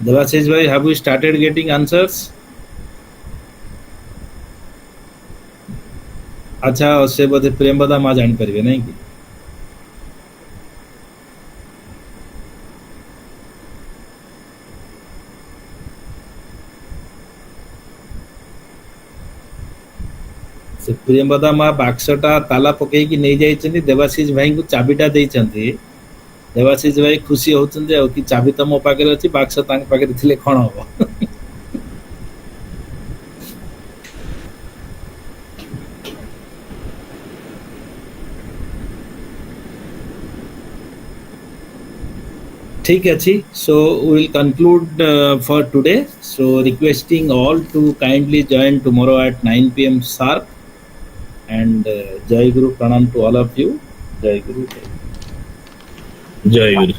Devashish Bhai, have you started getting answers? अच्छा, उससे बोधे प्रेम बदा माँ जान परिवे नहीं कि से प्रेम बदा माँ बाक्सटा ताला पकई कि नहीं जाइछन्ति, देवाशीष भाई को चाबीटा देइछन्ति। देवाशीष भाई खुशी होउछन्ति कि चाबी त मो पाखरे अछि, बाक्स तांक पाखरे थिले कोन हबो। ठीक अछि, so we will conclude for today. So requesting all to kindly join tomorrow at 9 PM sharp, and Jayaguru Pranam to all of you. Jayaguru. Jayaguru.